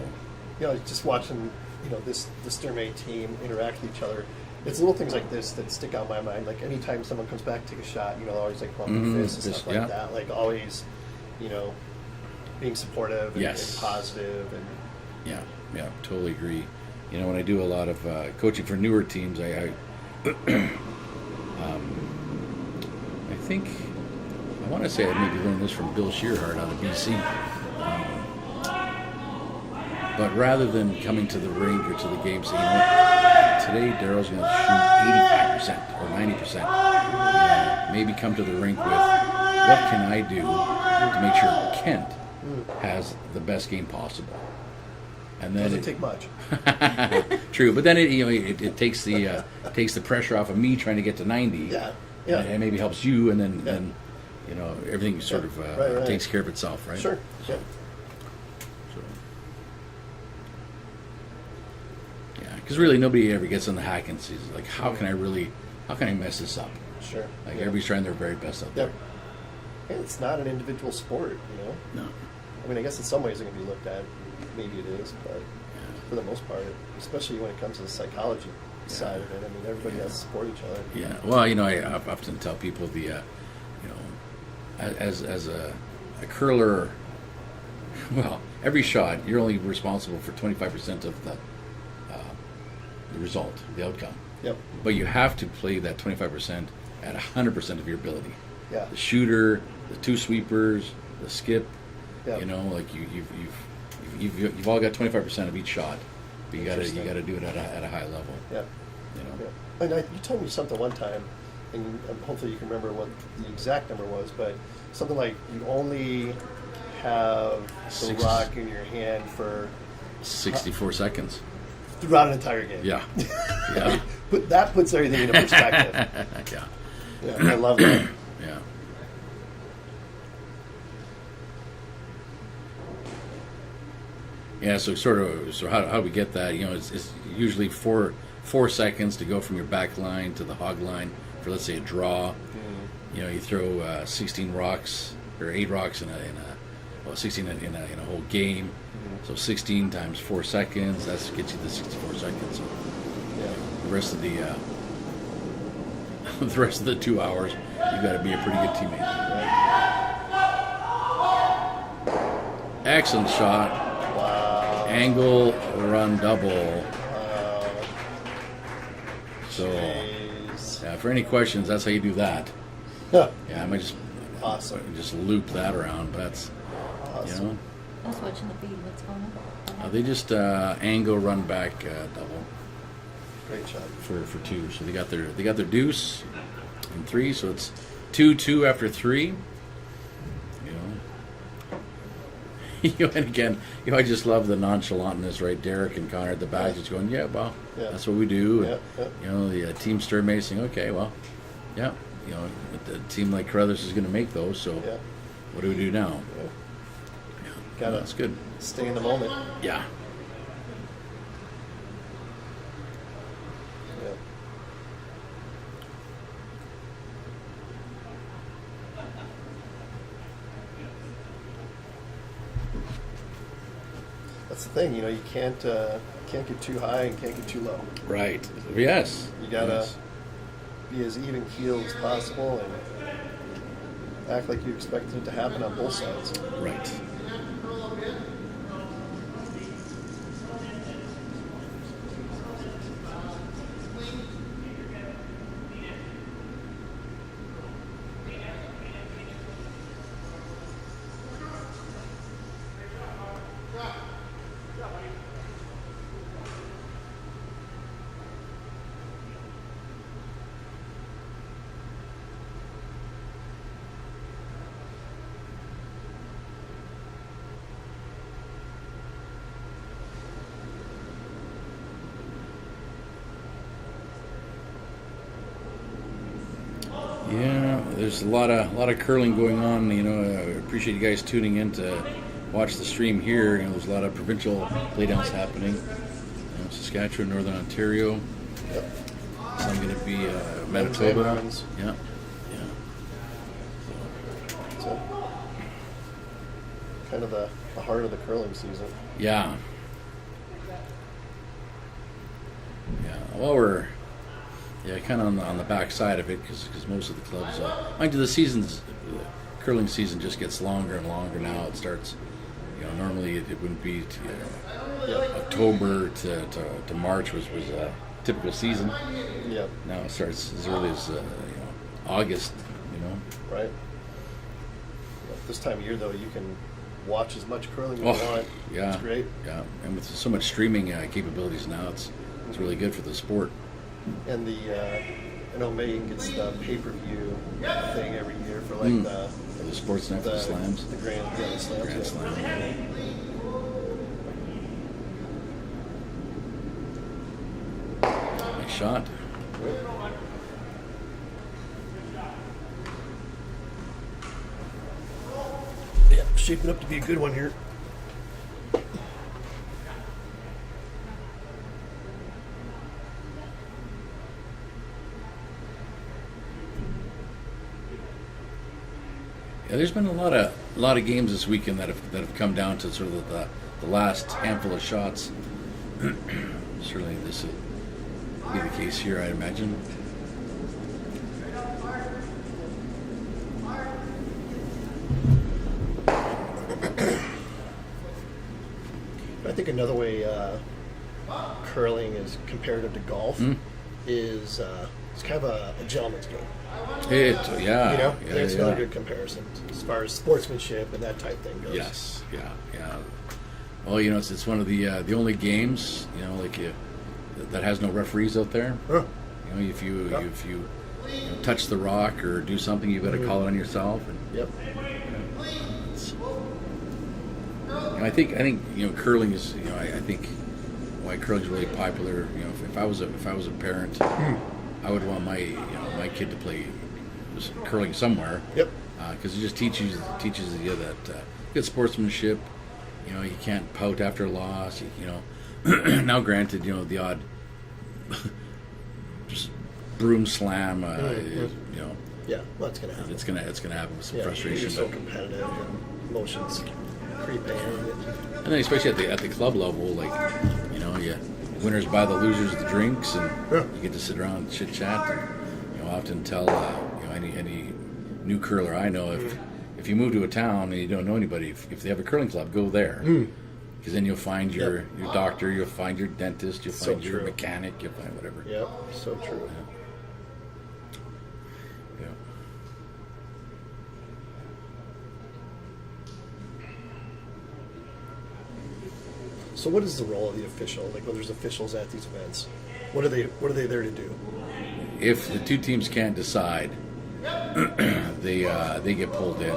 A: Just watching, the Sturmey team interact with each other. It's little things like this that stick out in my mind. Like anytime someone comes back to take a shot, always like bumping fists and stuff like that. Like always, being supportive and positive and
C: yeah, totally agree. When I do a lot of coaching for newer teams, I think I want to say I maybe learned this from Bill Shearhart out of BC. But rather than coming to the rink or to the game saying, today Daryl's going to shoot 85% or 90%, maybe come to the rink with, what can I do to make sure Kent has the best game possible? And then
A: doesn't take much.
C: True, but then it takes the pressure off of me trying to get to 90.
A: Yeah.
C: And maybe helps you, and then everything sort of
A: right.
C: takes care of itself, right?
A: Sure. Yeah.
C: So, yeah, because really nobody ever gets on the hack and sees like how can I mess this up?
A: Sure.
C: Like everybody's trying their very best out there.
A: Yep. And it's not an individual sport,
C: No.
A: I mean, I guess in some ways it can be looked at. Maybe it is, but for the most part, especially when it comes to the psychology side of it, I mean, everybody has to support each other.
C: Yeah. Well, I often tell people as a curler, well, every shot you're only responsible for 25% of the result, the outcome.
A: Yep.
C: But you have to play that 25% at 100% of your ability.
A: Yeah.
C: The shooter, the two sweepers, the skip.
A: Yeah.
C: Like you've all got 25% of each shot, but you got to do it at a high level.
A: Yeah. Yeah. And you told me something one time, and hopefully you can remember what the exact number was, but something like you only have the rock in your hand for
C: 64 seconds.
A: Throughout an entire game.
C: Yeah. Yeah.
A: But that puts everything into perspective.
C: Yeah.
A: Yeah, I love that.
C: Yeah. Yeah, so how we get that, it's usually four 4 seconds to go from your back line to the hog line for, let's say, a draw. You know, you throw 16 rocks or 8 rocks in a 16 in a whole game. So 16 times 4 seconds, that gets you the 64 seconds. So the rest of the 2 hours, you got to be a pretty good teammate. Excellent shot.
A: Wow.
C: Angle run double.
A: Wow.
C: So
A: Jeez.
C: for any questions, that's how you do that.
A: Huh.
C: Yeah, I might just
A: Awesome.
C: just loop that around, but that's
A: Awesome.
C: you know.
D: I was watching the feed. What's going on?
C: They just angle run back double
A: Great shot.
C: for 2. So they got their deuce in 3. So it's 2-2 after 3. And again, I just love the nonchalantness, right? Derek and Connor at the back just going, yeah, well, that's what we do. And, the team stir macing, okay, well, yeah, a team like Carruthers is going to make those. So what do we do now?
A: Gotta
C: that's good.
A: stay in the moment.
C: Yeah.
A: Yeah. That's the thing, you can't get too high and can't get too low.
C: Right. Yes.
A: You gotta
C: Yes.
A: be as even keeled as possible and act like you expect it to happen on both sides.
C: Right. Yeah, there's a lot of curling going on. I appreciate you guys tuning in to watch the stream here. There's a lot of provincial playdowns happening. Saskatchewan, Northern Ontario.
A: Yep.
C: Some going to be
A: Men's and
C: Manitoba.
A: women's.
C: Yeah.
A: So, kind of the heart of the curling season.
C: Yeah. Yeah. Well, we're kind of on the back side of it because most of the clubs, mind you, the curling season just gets longer and longer now. It starts, normally it wouldn't be October to March was a typical season.
A: Yep.
C: Now it starts as early as August.
A: Right. This time of year, though, you can watch as much curling as you want.
C: Yeah,
A: It's great.
C: Yeah, and with so much streaming capabilities now, it's really good for the sport.
A: And I know Megan gets the pay-per-view thing every year for like
C: The Sportsnet for the slams.
A: The Grand Slams.
C: Grand Slam. Nice shot.
A: Yeah, shaping up to be a good one here.
C: Yeah, there's been a lot of games this weekend that have come down to sort of the last handful of shots. Certainly, this will be the case here, I imagine.
A: I think another way curling is comparative to golf is it's kind of a gentleman's game.
C: It's
A: Another good comparison as far as sportsmanship and that type thing goes.
C: Yes, yeah. Well, it's one of the only games that has no referees out there.
A: Huh.
C: If you touch the rock or do something, you've got to call it on yourself. And,
A: Yep.
C: and I think curling is I think why curling is really popular. If I was a parent, I would want my kid to play curling somewhere.
A: Yep.
C: Because it just teaches you that good sportsmanship. You can't pout after a loss. Now, granted, the odd just broom slam. You know,
A: Yeah, well, that's gonna happen.
C: it's gonna happen with some
A: Yeah,
C: frustration.
A: You're so
C: But,
A: competitive and emotions creep in.
C: and then especially at the club level, like you know, winners buy the losers the drinks, and
A: Yeah.
C: you get to sit around and chit chat. And, you know, often tell you know any new curler I know if you move to a town and you don't know anybody, if they have a curling club, go there. Because then you'll find your doctor, you'll find your dentist, you'll
A: So
C: find your
A: true.
C: mechanic, you'll find whatever.
A: Yep, so true.
C: Yeah.
A: So, what is the role of the official? Like, when there's officials at these events, what are they there to do?
C: If the two teams can't decide, they get pulled in.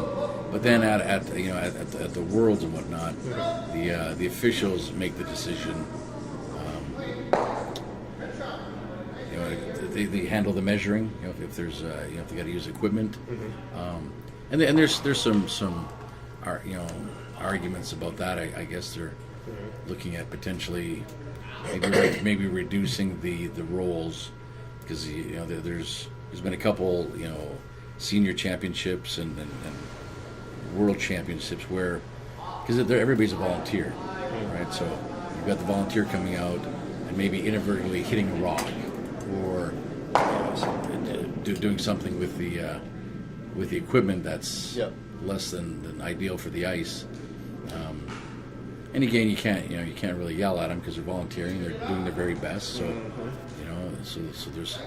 C: But then at the worlds and whatnot, the officials make the decision. You know, they handle the measuring. You know, if there's if they got to use equipment, and there's some arguments about that. I guess they're looking at potentially maybe reducing the roles, because you know there's been a couple senior championships and world championships where, because everybody's a volunteer, right? So you've got the volunteer coming out and maybe inadvertently hitting a rock, or doing something with the equipment that's less than ideal for the ice. And again, you can't really yell at them because they're volunteering; they're doing their very best. So so there's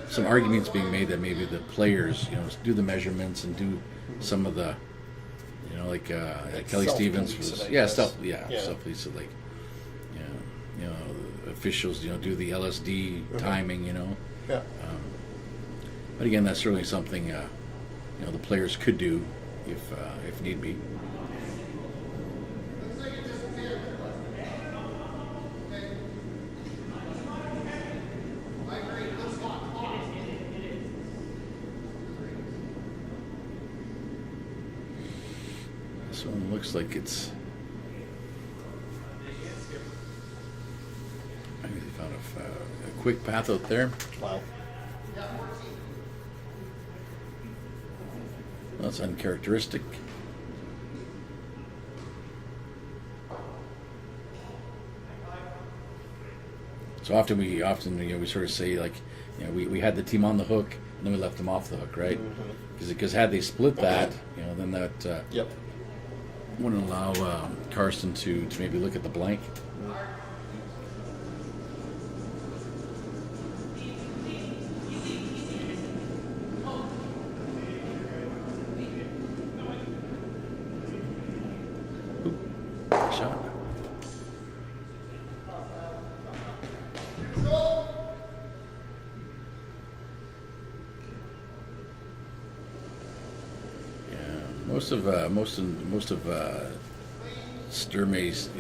C: some arguments being made that maybe the players do the measurements and do some of the like Kelly Stevens was stuff police like officials do the LSD timing but again, that's certainly something the players could do if need be. This one looks like it's. I think they found a quick path out there.
A: Wow.
C: That's uncharacteristic. So often we sort of say, like, we had the team on the hook and then we left them off the hook, right? Because had they split that, then that wouldn't allow Karsten to maybe look at the blank. Shot. Most of Sturmay's,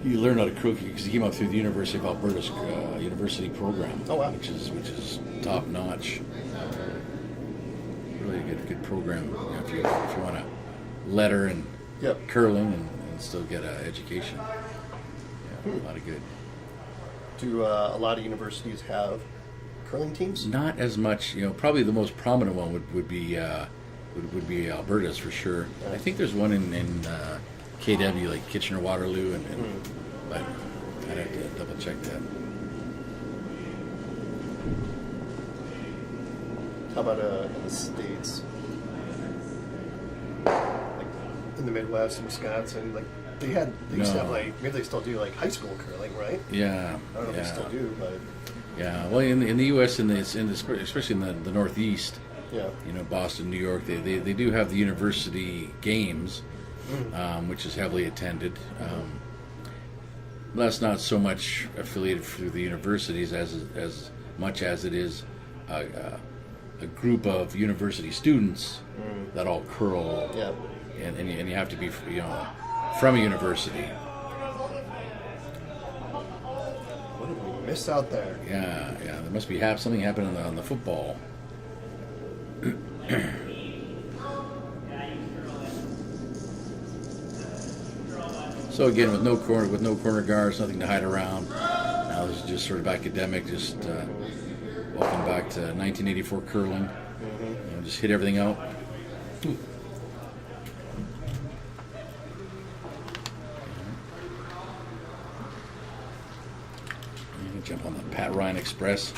C: he learned how to crook because he came up through the University of Alberta's university program.
A: Oh, wow.
C: which is top notch. Really good program. If you want to letter and curling and still get an education. Yeah, a lot of good.
A: Do a lot of universities have curling teams?
C: Not as much. Probably the most prominent one would be Alberta's for sure. I think there's one in KW, like Kitchener-Waterloo, but I'd have to double check that.
A: How about in the States? Like in the Midwest, in Wisconsin, like they used to have, like, maybe they still do, like, high school curling, right?
C: Yeah.
A: I don't know if they still do, but
C: Yeah. Well, in the U.S. especially in the Northeast,
A: yeah.
C: Boston, New York, they do have the university games, which is heavily attended. That's not so much affiliated through the universities as much as it is a group of university students that all curl, and you have to be from a university.
A: What did we miss out there?
C: Yeah. There must be something happening on the football. So again, with no corner guards, nothing to hide around. This is just sort of academic, just welcome back to 1984 curling. Just hit everything out. Jump on the Pat Ryan Express.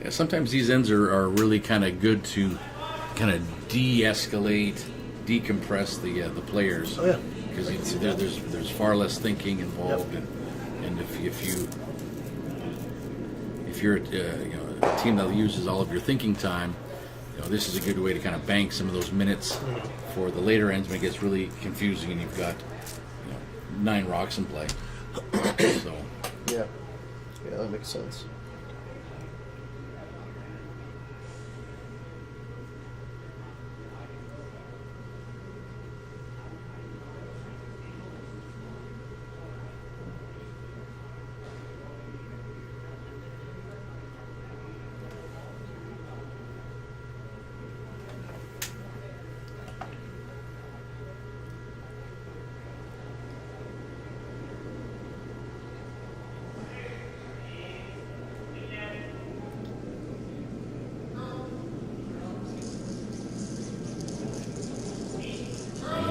C: Yeah, sometimes these ends are really kind of good to kind of de-escalate, decompress the players.
A: Oh yeah.
C: Because there's far less thinking involved, and if you're a team that uses all of your thinking time, this is a good way to kind of bank some of those minutes for the later ends when it gets really confusing and you've got 9 rocks in play. So
A: Yeah, that makes sense.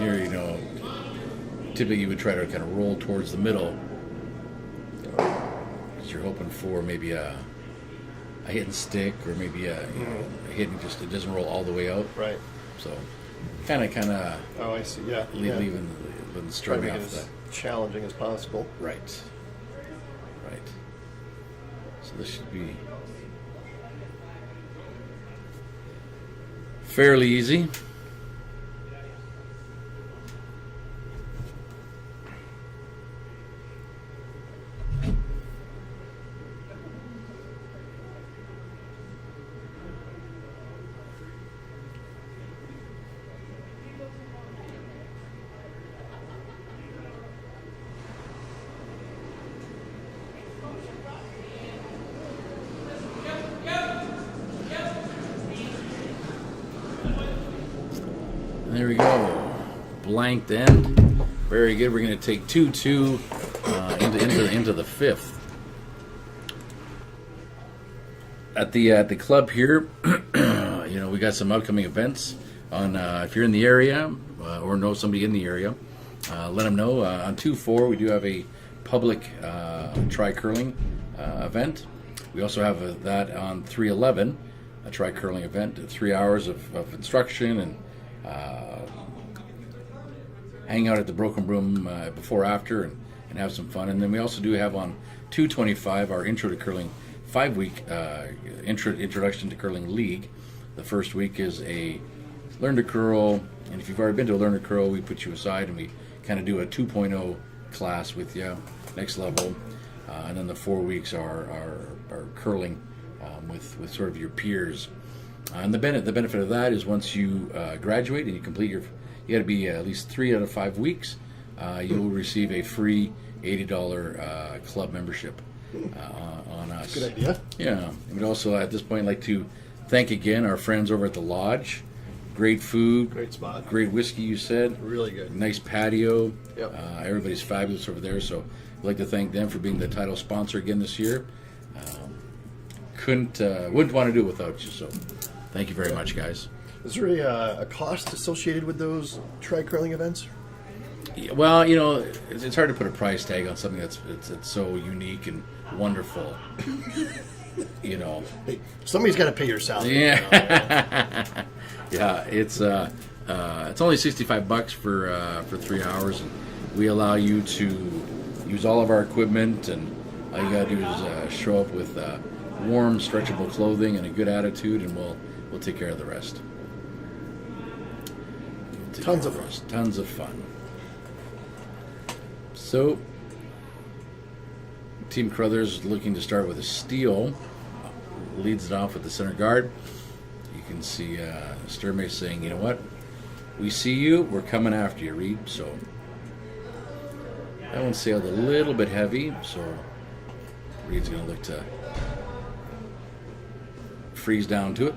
C: here, typically you would try to kind of roll towards the middle because you're hoping for maybe a hit and stick, or maybe a hit and just it doesn't roll all the way out.
A: Right.
C: So kind of.
A: Oh, I see. Yeah.
C: Leaving
A: Try to
C: starting
A: make
C: off
A: it as
C: that.
A: challenging as possible.
C: Right. So this should be fairly easy. There we go. Blanked end. Very good. We're going to take 2-2 into the fifth. At the club here, we got some upcoming events. On if you're in the area or know somebody in the area, let them know. On 2-4, we do have a public tri-curling event. We also have that on 3-11, a tri-curling event, 3 hours of instruction and hang out at the Broken Broom before, after, and have some fun. And then we also do have on 225 our Intro to Curling 5-week introduction to curling league. The first week is a learn to curl, and if you've already been to a learn to curl, we put you aside and we kind of do a 2.0 class with you, next level. And then the 4 weeks are curling with sort of your peers. And the benefit of that is once you graduate and you complete you got to be at least 3 out of 5 weeks, you will receive a free $80 club membership on us.
A: Good idea.
C: Yeah. And we'd also at this point like to thank again our friends over at the Lodge. Great food.
A: Great spot.
C: Great whiskey, you said.
A: Really good.
C: Nice patio.
A: Yep.
C: Everybody's fabulous over there, so I'd like to thank them for being the title sponsor again this year. Wouldn't want to do it without you, so thank you very much, guys.
A: Is there a cost associated with those tri-curling events?
C: Yeah, well, it's hard to put a price tag on something that's so unique and wonderful.
A: Hey, somebody's got to pay your salary.
C: Yeah. Yeah, it's only $65 for 3 hours, and we allow you to use all of our equipment, and all you gotta do is show up with warm, stretchable clothing and a good attitude, and we'll take care of the rest.
A: Tons of fun.
C: Tons of fun. So Team Crothers looking to start with a steal. Leads it off with the center guard. You can see Sturmey saying, you know what? We see you. We're coming after you, Reed. So that one sailed a little bit heavy. So Reed's going to look to freeze down to it.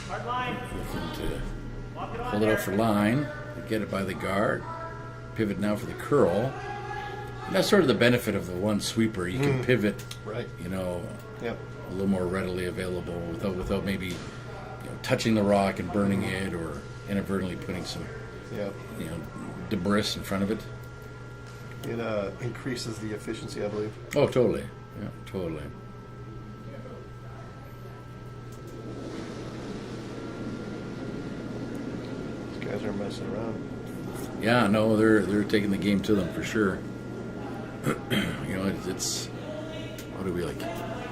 E: Hard line.
C: Looking to
E: Lock it on
C: pull it
E: there.
C: out for line. Get it by the guard. Pivot now for the curl. And that's sort of the benefit of the one sweeper. You can pivot,
A: Right.
C: you know,
A: Yep.
C: a little more readily available without maybe touching the rock and burning it or inadvertently putting some
A: Yep.
C: debris in front of it.
A: It increases the efficiency, I believe.
C: Oh, totally. Yeah, totally.
A: These guys are messing around.
C: Yeah, no, they're taking the game to them for sure. It's what are we like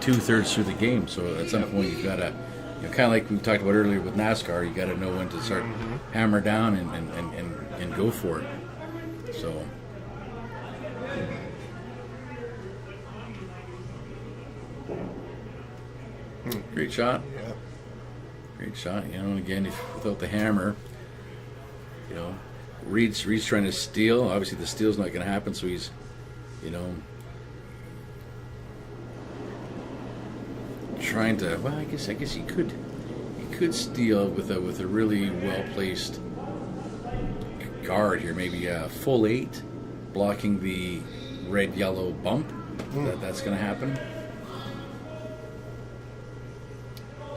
C: 2/3 through the game, so at some point you've got to, kind of like we talked about earlier with NASCAR, you got to know when to start hammer down and go for it. So. Great shot.
A: Yeah.
C: Great shot. And again, without the hammer, Reed's trying to steal. Obviously, the steal's not going to happen, so he's, trying to. Well, I guess he could steal with a really well placed guard here. Maybe a full 8, blocking the red yellow bump. That's going to happen.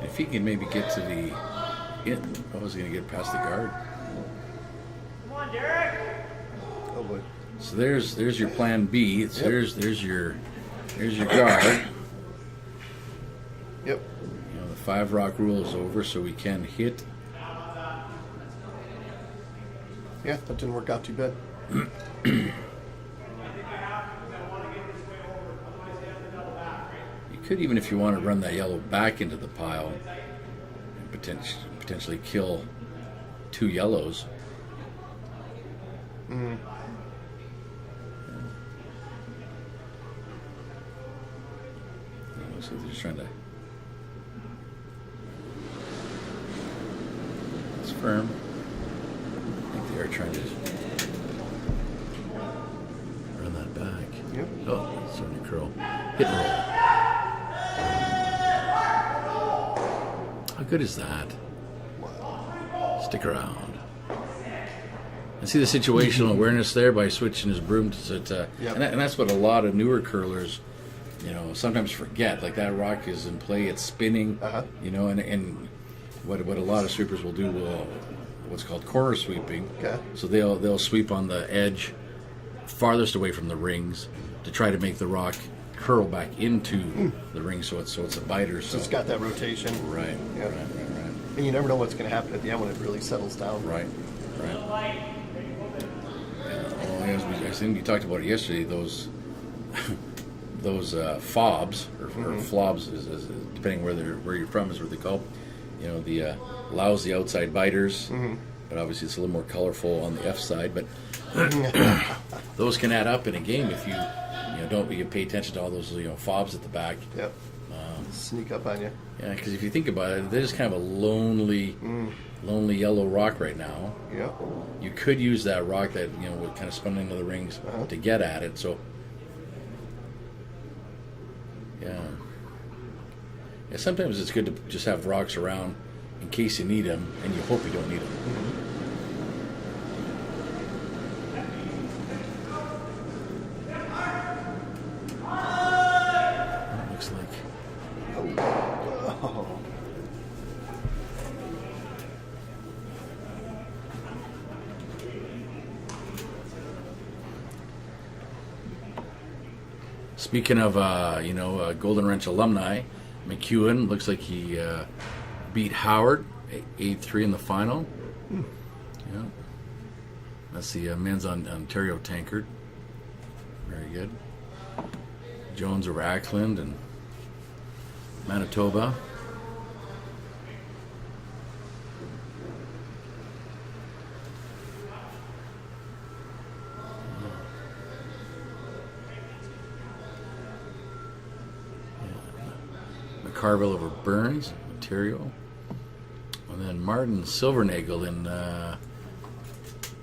C: If he can maybe get to the I was going to get past the guard.
E: Come on, Derek.
A: Oh boy.
C: So there's your plan B. There's your guard.
A: Yep.
C: The 5 rock rule is over, so we can hit.
A: Yeah, that didn't work out too bad.
C: You could, even if you want to run that yellow back into the pile, and potentially kill 2 yellows. So they're just trying to. It's firm. I think they are trying to run that back.
A: Yep.
C: Oh, it's starting to curl. Hit and roll. How good is that? Stick around. I see the situational awareness there by switching his broom to
A: Yep.
C: and that's what a lot of newer curlers, sometimes forget. Like that rock is in play, it's spinning, and what a lot of sweepers will do what's called corner sweeping.
A: Okay.
C: So they'll sweep on the edge farthest away from the rings to try to make the rock curl back into the ring, so it's a biter. So
A: It's got that rotation.
C: right,
A: Yeah.
C: right.
A: And you never know what's going to happen at the end when it really settles down.
C: Right. As I think we talked about it yesterday, those fobs or flobs, is depending where you're from, is what they call. The allows the outside biters, but obviously it's a little more colorful on the F side. But those can add up in a game if you you pay attention to all those fobs at the back.
A: Yep. Sneak up on you.
C: Yeah, because if you think about it, they're just kind of a lonely yellow rock right now.
A: Yep.
C: You could use that rock that would kind of spun into the rings to get at it. So, yeah. Sometimes it's good to just have rocks around in case you need them, and you hope you don't need them. Looks like.
A: Oh.
C: Speaking of, Golden Wrench alumni, McEwen looks like he beat Howard 8-3 in the final. Yeah. That's the men's Ontario tankard. Very good. Jones over Ackland and Manitoba. McCarville over Burns, Ontario. And then Martin Silvernagel in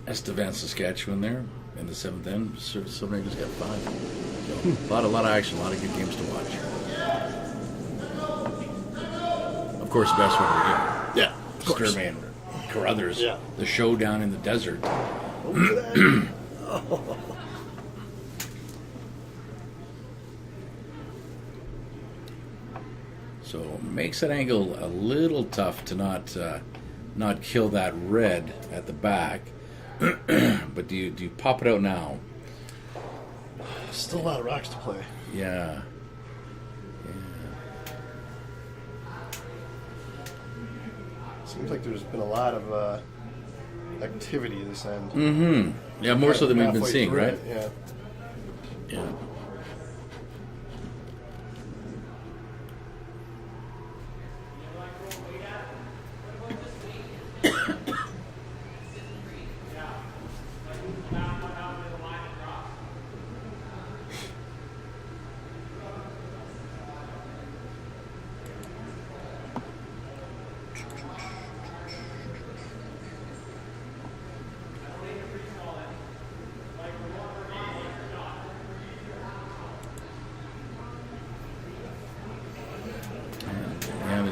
C: Estevan, Saskatchewan there in the 7th end. Silvernagel's got 5. So, a lot of action, a lot of good games to watch. Of course, the best one we get.
A: Yeah, of course.
C: Sturmey and Carruthers.
A: Yeah.
C: The showdown in the desert.
A: Look at that.
C: So makes that angle a little tough to not kill that red at the back. But do you pop it out now?
A: Still a lot of rocks to play.
C: Yeah.
A: Seems like there's been a lot of activity this end.
C: Mm-hmm. Yeah, more so than we've been
A: Halfway
C: seeing,
A: through
C: right?
A: it, yeah.
C: Yeah.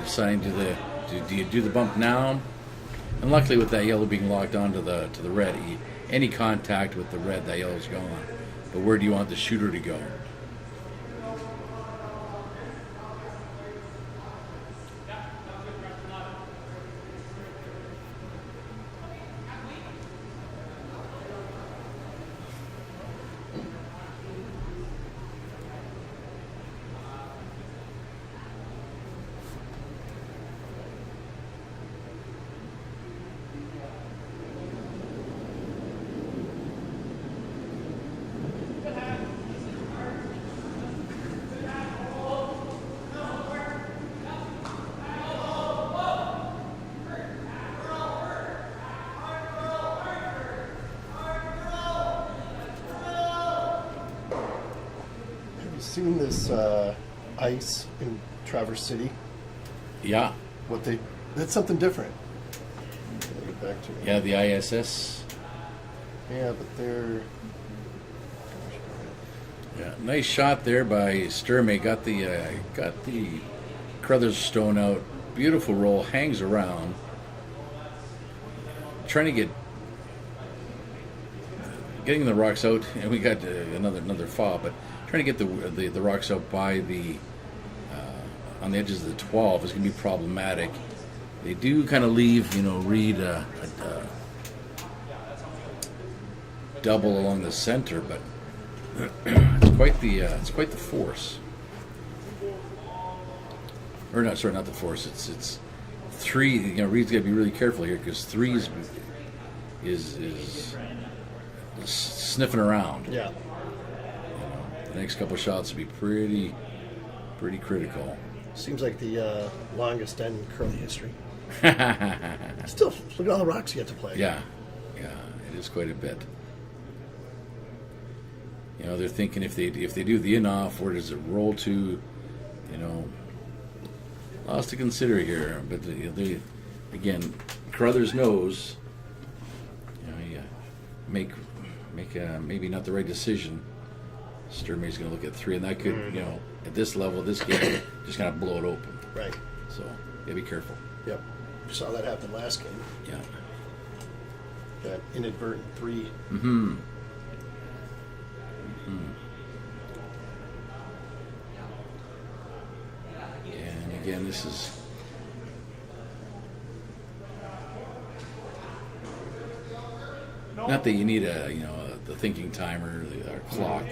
C: Deciding do you do the bump now? And luckily, with that yellow being locked onto the red, any contact with the red, that yellow's gone. But where do you want the shooter to go?
A: Seen this ice in Traverse City?
C: Yeah.
A: That's something different. I'll get back to it.
C: Yeah, the ISS.
A: Yeah, but they're.
C: Yeah, nice shot there by Sturmey. Got the Carruthers stone out. Beautiful roll. Hangs around. Trying to getting the rocks out, and we got another fall, but trying to get the rocks out by the on the edges of the 12 is going to be problematic. They do kind of leave, Reed a double along the center, but it's quite the force. Or not, sorry, not the force. It's 3. Reed's got to be really careful here because 3 is sniffing around.
A: Yeah.
C: The next couple shots will be pretty critical.
A: Seems like the longest end in curling history. Still, look at all the rocks you have to play.
C: Yeah, it is quite a bit. They're thinking if they do the in-off, where does it roll to? Lots to consider here. But they again, Carruthers knows. You make maybe not the right decision. Sturmey's going to look at 3, and that could, at this level, this game, just kind of blow it open.
A: Right.
C: So, be careful.
A: Yep. We saw that happen last game.
C: Yeah.
A: That inadvertent 3.
C: Mm-hmm. And again, this is not that you need the thinking timer, or clock.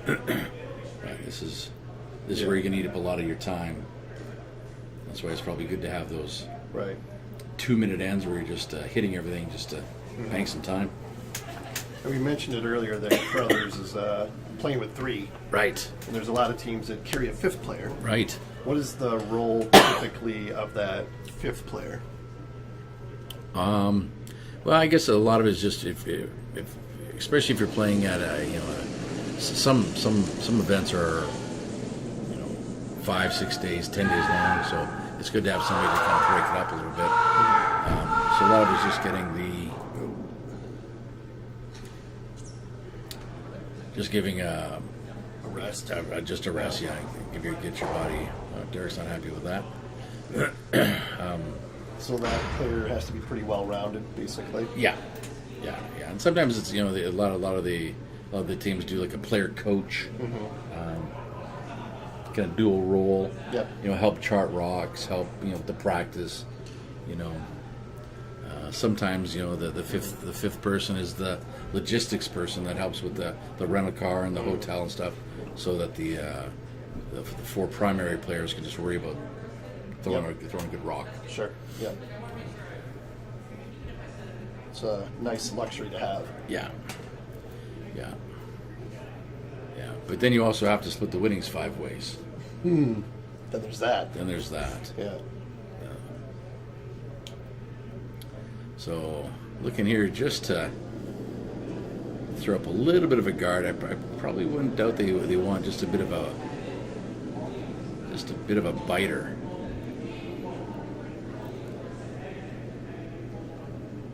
C: Right, this is where you're gonna eat up a lot of your time. That's why it's probably good to have those
A: Right.
C: 2-minute ends where you're just hitting everything just to bank some time.
A: And we mentioned it earlier that Brothers is playing with 3,
C: Right.
A: and there's a lot of teams that carry a 5th player.
C: Right.
A: What is the role typically of that 5th player?
C: Well, I guess a lot of it is just if especially if you're playing at some events are 5-6 days, 10 days long, so it's good to have somebody to kind of break it up a little bit. So a lot of it's just giving a
A: rest.
C: just a rest. Yeah, get your body. Derek's not happy with that.
A: So that player has to be pretty well-rounded, basically.
C: Yeah. And sometimes it's a lot of the teams do like a player coach, kind of dual role.
A: Yep.
C: Help chart rocks, help the practice. Sometimes the fifth person is the logistics person that helps with the rental car and the hotel and stuff, so that the 4 primary players can just worry about throwing a good rock.
A: Sure. Yeah. It's a nice luxury to have.
C: Yeah. But then you also have to split the winnings 5 ways.
A: Then there's that.
C: Yeah.
A: Yeah.
C: So looking here just to throw up a little bit of a guard. I probably wouldn't doubt they want just a bit of a biter.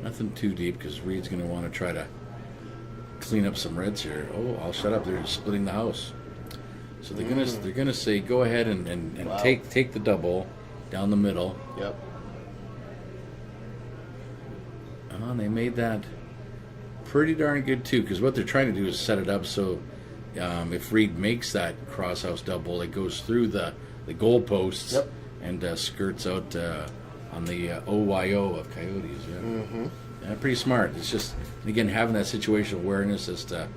C: Nothing too deep because Reed's going to want to try to clean up some reds here. Oh, I'll shut up. They're just splitting the house. So they're gonna say go ahead and
A: Wow.
C: take the double down the middle.
A: Yep.
C: Oh, and they made that pretty darn good too, because what they're trying to do is set it up so if Reed makes that cross house double, it goes through the goal posts.
A: Yep.
C: And skirts out on the OYO of Coyotes. Yeah.
A: Mm-hmm.
C: Yeah, pretty smart. It's just, again, having that situational awareness as to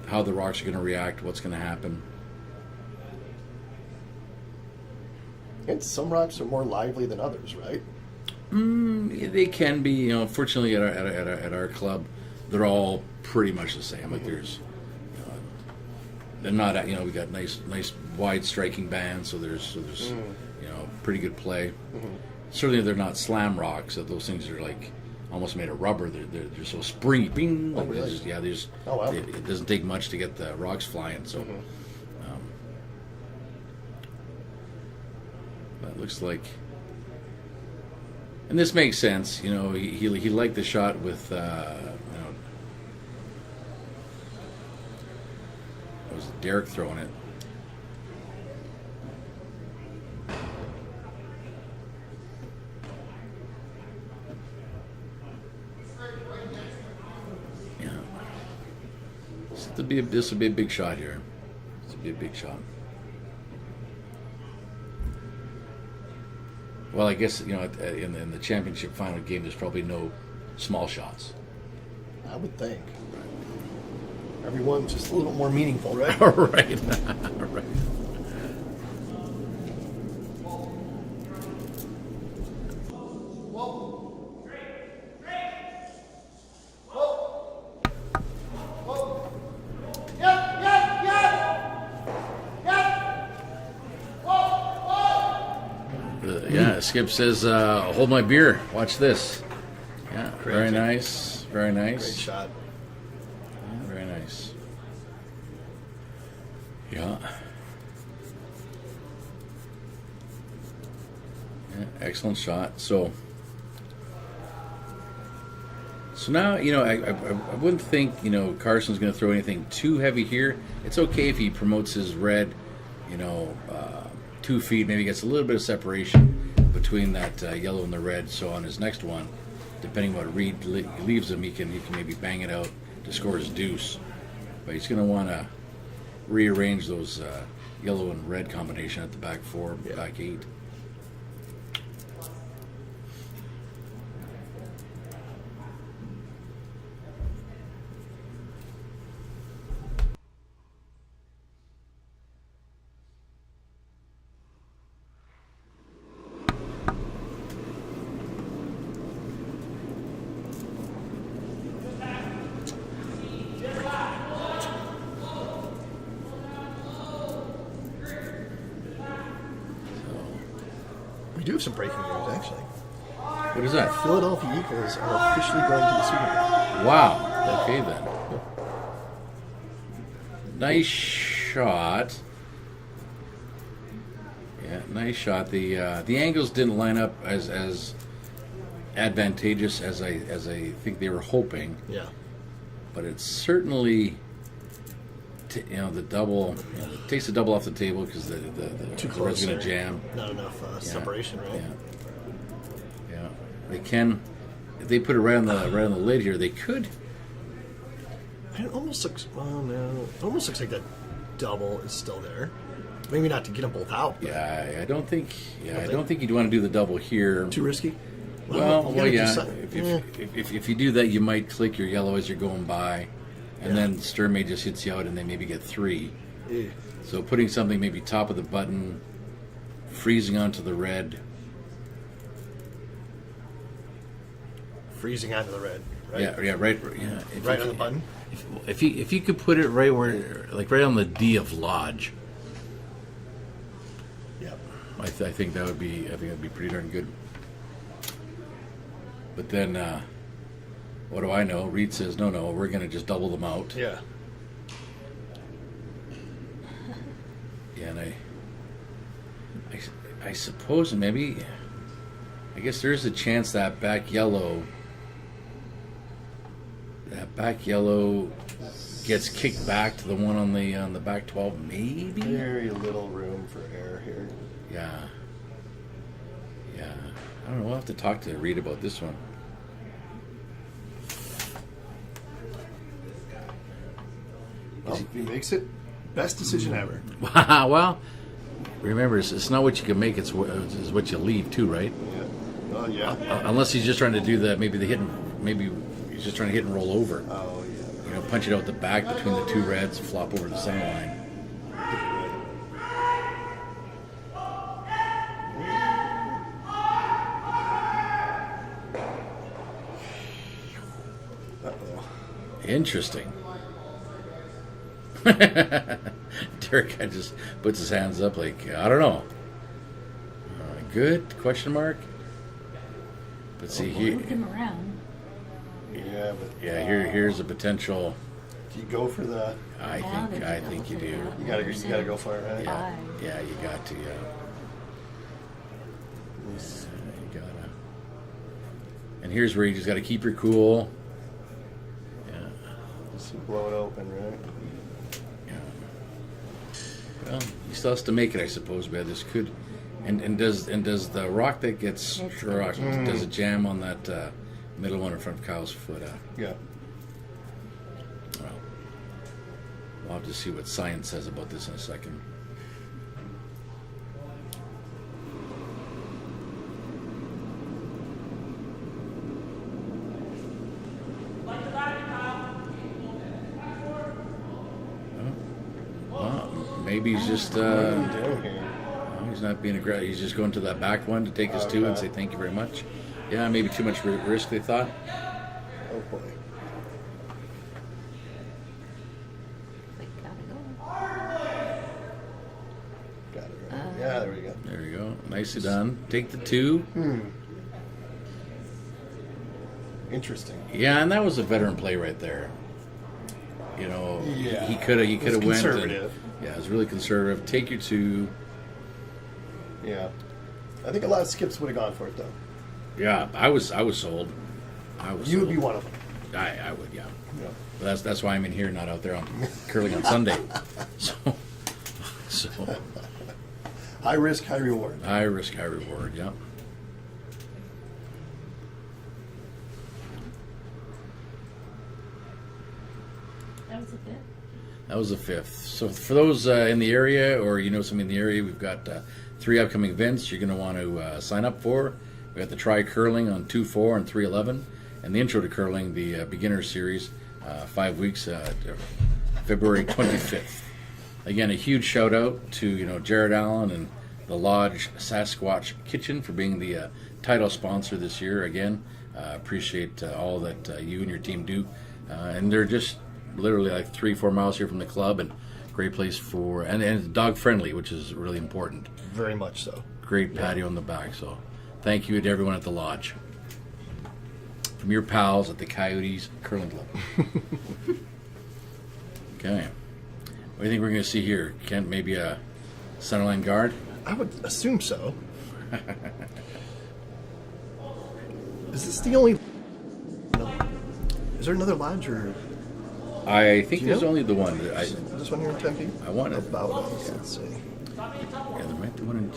C: how the rocks are going to react, what's going to happen.
A: And some rocks are more lively than others, right?
C: They can be, fortunately at our club, they're all pretty much the same. Like there's, they're not, we got nice wide striking bands, so there's pretty good play. Certainly they're not slam rocks. So those things are like almost made of rubber. They're so springy. Bing.
A: Oh, really? Oh, wow.
C: It doesn't take much to get the rocks flying. So that looks like, and this makes sense. He liked the shot with it was Derek throwing it. This would be a big shot here. This would be a big shot. Well, I guess in the championship final game, there's probably no small shots.
A: I would think. Everyone's just a little more meaningful, right?
C: Right. Right. Skip says, hold my beer. Watch this. Yeah, very nice. Very nice.
A: Great shot.
C: Yeah, very nice. Yeah. Excellent shot. So now, I wouldn't think, Carson's going to throw anything too heavy here. It's okay if he promotes his red, 2 feet, maybe gets a little bit of separation between that yellow and the red. So on his next one, depending what Reed leaves him, he can maybe bang it out to score his deuce. But he's going to want to rearrange those yellow and red combination at the back 4, back 8.
A: do have some breaking news, actually.
C: What is that?
A: Philadelphia Eagles are officially going to the Super Bowl.
C: Wow. Okay then. Nice shot. Yeah, nice shot. The angles didn't line up as advantageous as I think they were hoping,
A: Yeah.
C: but it's certainly the double. It takes the double off the table because the
A: Too
C: red's
A: close
C: going to
A: there.
C: jam.
A: Not enough separation, right?
C: Yeah. They can. If they put it right on the lid here, they could.
A: It almost looks. Well, no. It almost looks like that double is still there. Maybe not to get them both out. But
C: Yeah, I don't think. Yeah, I don't think you'd want to do the double here.
A: too risky.
C: Well,
A: you gotta do
C: yeah.
A: something.
C: If you do that, you might click your yellow as you're going by, and then Sturm may just hits you out, and they maybe get 3.
A: Yeah.
C: So putting something maybe top of the button, freezing onto the red.
A: Freezing onto the red. Right?
C: Yeah, right. Yeah,
A: Right on the button.
C: If you could put it right where, like right on the D of Lodge,
A: Yep.
C: I think that'd be pretty darn good. But then, what do I know? Reed says, no, we're going to just double them out.
A: Yeah.
C: Yeah, and I suppose maybe, I guess there is a chance that back yellow gets kicked back to the one on the back 12, maybe.
A: Very little room for error here.
C: Yeah. I don't know. We'll have to talk to Reed about this one.
A: Well, he makes it. Best decision ever.
C: Well, remember, it's not what you can make; it's what you leave too, right?
A: Yeah. Well, yeah.
C: Unless he's just trying to do that, maybe he's just trying to hit and roll over.
A: Oh, yeah.
C: Punch it out the back between the two reds, flop over the center line.
A: Uh-oh.
C: Interesting. Derek just puts his hands up like, I don't know. Good? Question mark? But see here.
D: Move him around.
A: Yeah, but
C: Here's a potential.
A: do you go for the?
C: I think you do.
A: You gotta go for it, right?
C: Yeah, you got to. Yeah. You gotta. And here's where you just got to keep your cool. Yeah.
A: Just blow it open, right?
C: Yeah. Well, he still has to make it, I suppose. But this could. And does the rock that gets struck, does it jam on that middle one in front of Kyle's foot?
A: Yeah.
C: Well, we'll have to see what science says about this in a second. Well, maybe he's just
A: Down here.
C: he's not being aggressive. He's just going to that back one to take his two and say thank you very much. Yeah, maybe too much risk, they thought.
A: Oh boy.
D: Like, gotta go.
A: Got it. Right. Yeah, there we go.
C: There you go. Nicely done. Take the two.
A: Interesting.
C: Yeah, and that was a veteran play right there. You know,
A: Yeah.
C: he could have went.
A: Conservative.
C: Yeah, it was really conservative. Take your two.
A: Yeah. I think a lot of skips would have gone for it though.
C: Yeah, I was sold.
A: You would be one of them.
C: I would, yeah.
A: Yeah.
C: But that's why I'm in here, not out there on curling on Sunday. So
A: High risk, high reward.
C: high risk, high reward. Yeah.
D: That was a bit.
C: That was the 5th. So for those in the area, or you know somebody in the area, we've got 3 upcoming events you're going to want to sign up for. We got the Try Curling on 2/4 and 3/11, and the Intro to Curling, the beginner series, 5 weeks, February 25th. Again, a huge shout out to Jared Allen and the Lodge Sasquatch Kitchen for being the title sponsor this year. Again, appreciate all that you and your team do, and they're just literally like 3-4 miles here from the club, and great place for and dog friendly, which is really important.
A: Very much so.
C: Great patio in the back. So thank you to everyone at the lodge. From your pals at the Coyotes Curling Club. Okay. What do you think we're going to see here? Kent, maybe a centerline guard?
A: I would assume so. Is this the only? No. Is there another lodge or
C: I think
A: Do you
C: there's
A: know?
C: only the one.
A: this one here in Tempe?
C: I want it.
A: About it. Let's see.
C: Yeah, there might be one in.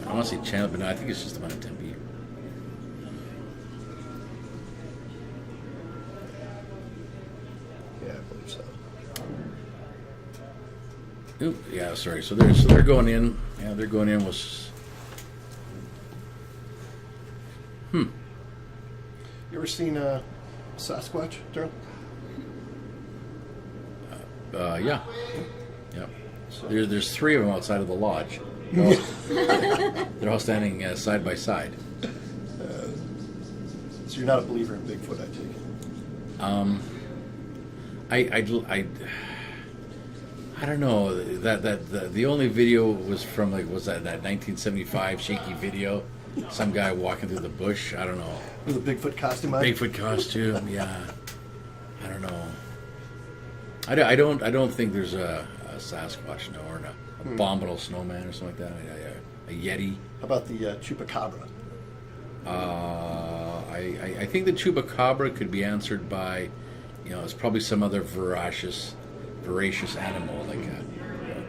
C: I want to say Chandler, but no, I think it's just the one in Tempe.
A: Yeah, I believe so.
C: Oop, yeah, sorry. So they're going in. Yeah, they're going in with.
A: You ever seen Sasquatch, Daryl?
C: Yeah. There's three of them outside of the lodge. They're all standing side by side.
A: So you're not a believer in Bigfoot, I take it.
C: I don't know that the only video was from was that 1975 shaky video, some guy walking through the bush. I don't know.
A: With a Bigfoot costume on?
C: Bigfoot costume, yeah. I don't know. I don't think there's a Sasquatch, no, or an abominable snowman or something like that. A Yeti.
A: How about the Chupacabra?
C: I think the Chupacabra could be answered by, it's probably some other voracious animal like a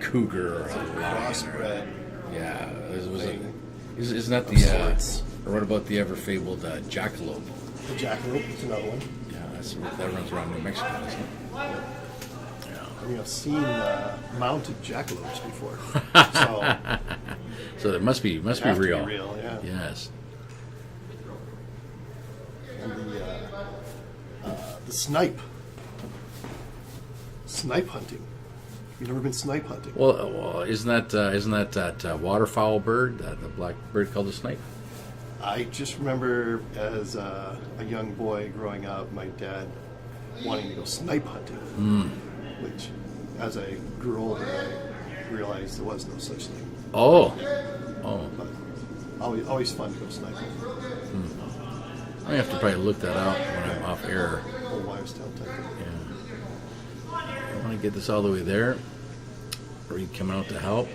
C: cougar or a lion.
A: Crossbred.
C: Yeah, isn't that
A: Of
C: the?
A: sorts.
C: Or what about the ever fabled jackalope?
A: The jackalope is another one.
C: Yeah, that runs around New Mexico, doesn't it?
A: I mean, I've seen mounted jackalopes before. So
C: So it must be
A: have to
C: real.
A: be real, yeah.
C: Yes.
A: And the snipe. Snipe hunting. You've never been snipe hunting?
C: Well, isn't that waterfowl bird, the black bird called a snipe?
A: I just remember as a young boy growing up, my dad wanting to go snipe hunting, which, as I grew older, I realized there was no such thing.
C: Oh.
A: But always fun to go snipe hunting.
C: I have to probably look that out when I'm off air.
A: Old wives' tale type thing.
C: Yeah. I want to get this all the way there. Reed coming out to help.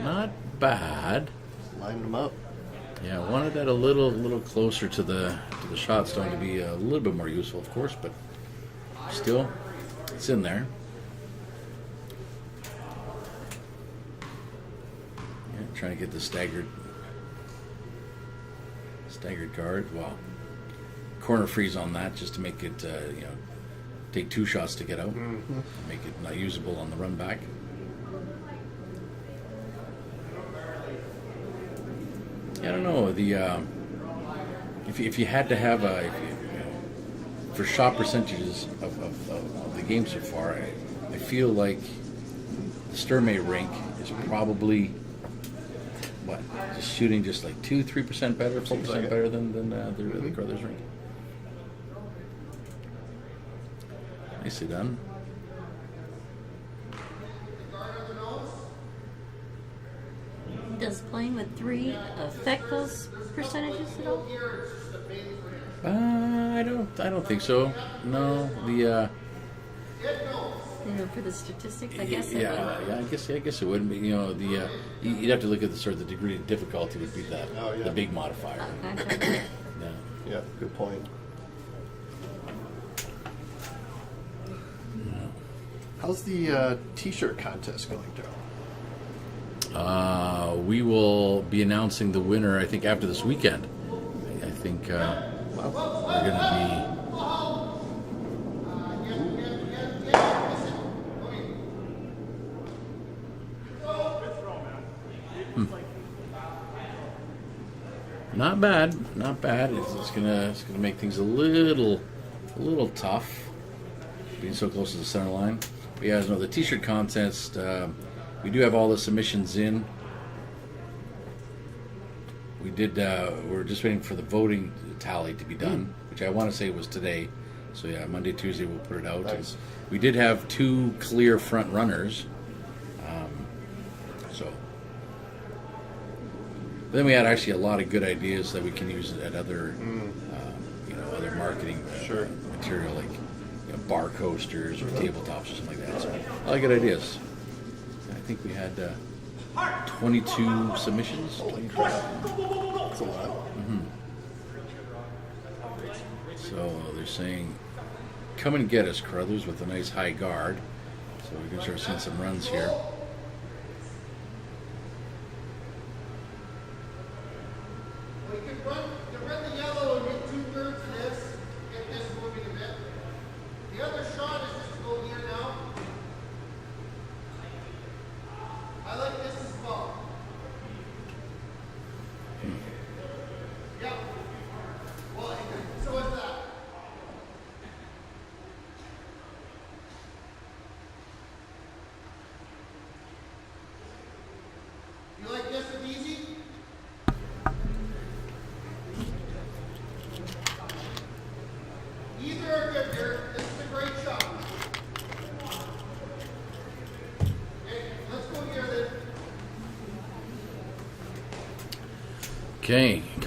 C: Not bad.
A: Lining them up.
C: Yeah, I wanted that a little closer to the shot stone to be a little bit more useful, of course, but still, it's in there. Yeah, trying to get the staggered guard. Well, corner freeze on that just to make it, take 2 shots to get out, make it not usable on the run back. I don't know if you had to have for shot percentages of the game so far, I feel like the Sturmey rink is probably just shooting just like 2-3% better, 4%
A: like it.
C: better than the Crothers rink. Nicely done.
D: Does playing with 3 affect those percentages at all?
C: I don't think so. No,
D: For the statistics, I guess it would.
C: yeah. I guess it would. But, you'd have to look at the degree of difficulty would be the big modifier.
D: Okay.
C: Yeah.
A: Yeah, good point. How's the T-shirt contest going, Daryl?
C: We will be announcing the winner, I think, after this weekend. I think we're going to be. Not bad. It's gonna make things a little tough, being so close to the center line. But yeah, the T-shirt contest. We do have all the submissions in. We did. We're just waiting for the voting tally to be done, which I want to say was today. So yeah, Monday, Tuesday we'll put it out.
A: Nice.
C: We did have 2 clear front runners. But then we had actually a lot of good ideas that we can use at other, other marketing material, like bar coasters or tabletops or something like that. So a lot of good ideas. I think we had 22 submissions.
A: Holy crap. That's a lot.
C: So they're saying, come and get us, Carruthers, with a nice high guard. So we're going to start seeing some runs here.
F: Well, you can run the yellow and get 2/3 of this, get this moving a bit. The other shot is just to go here now. I like this as well. Yeah. Well, so is that. You like this as easy? Either are good here. This is a great shot. Okay, let's go here then.
C: Okay, a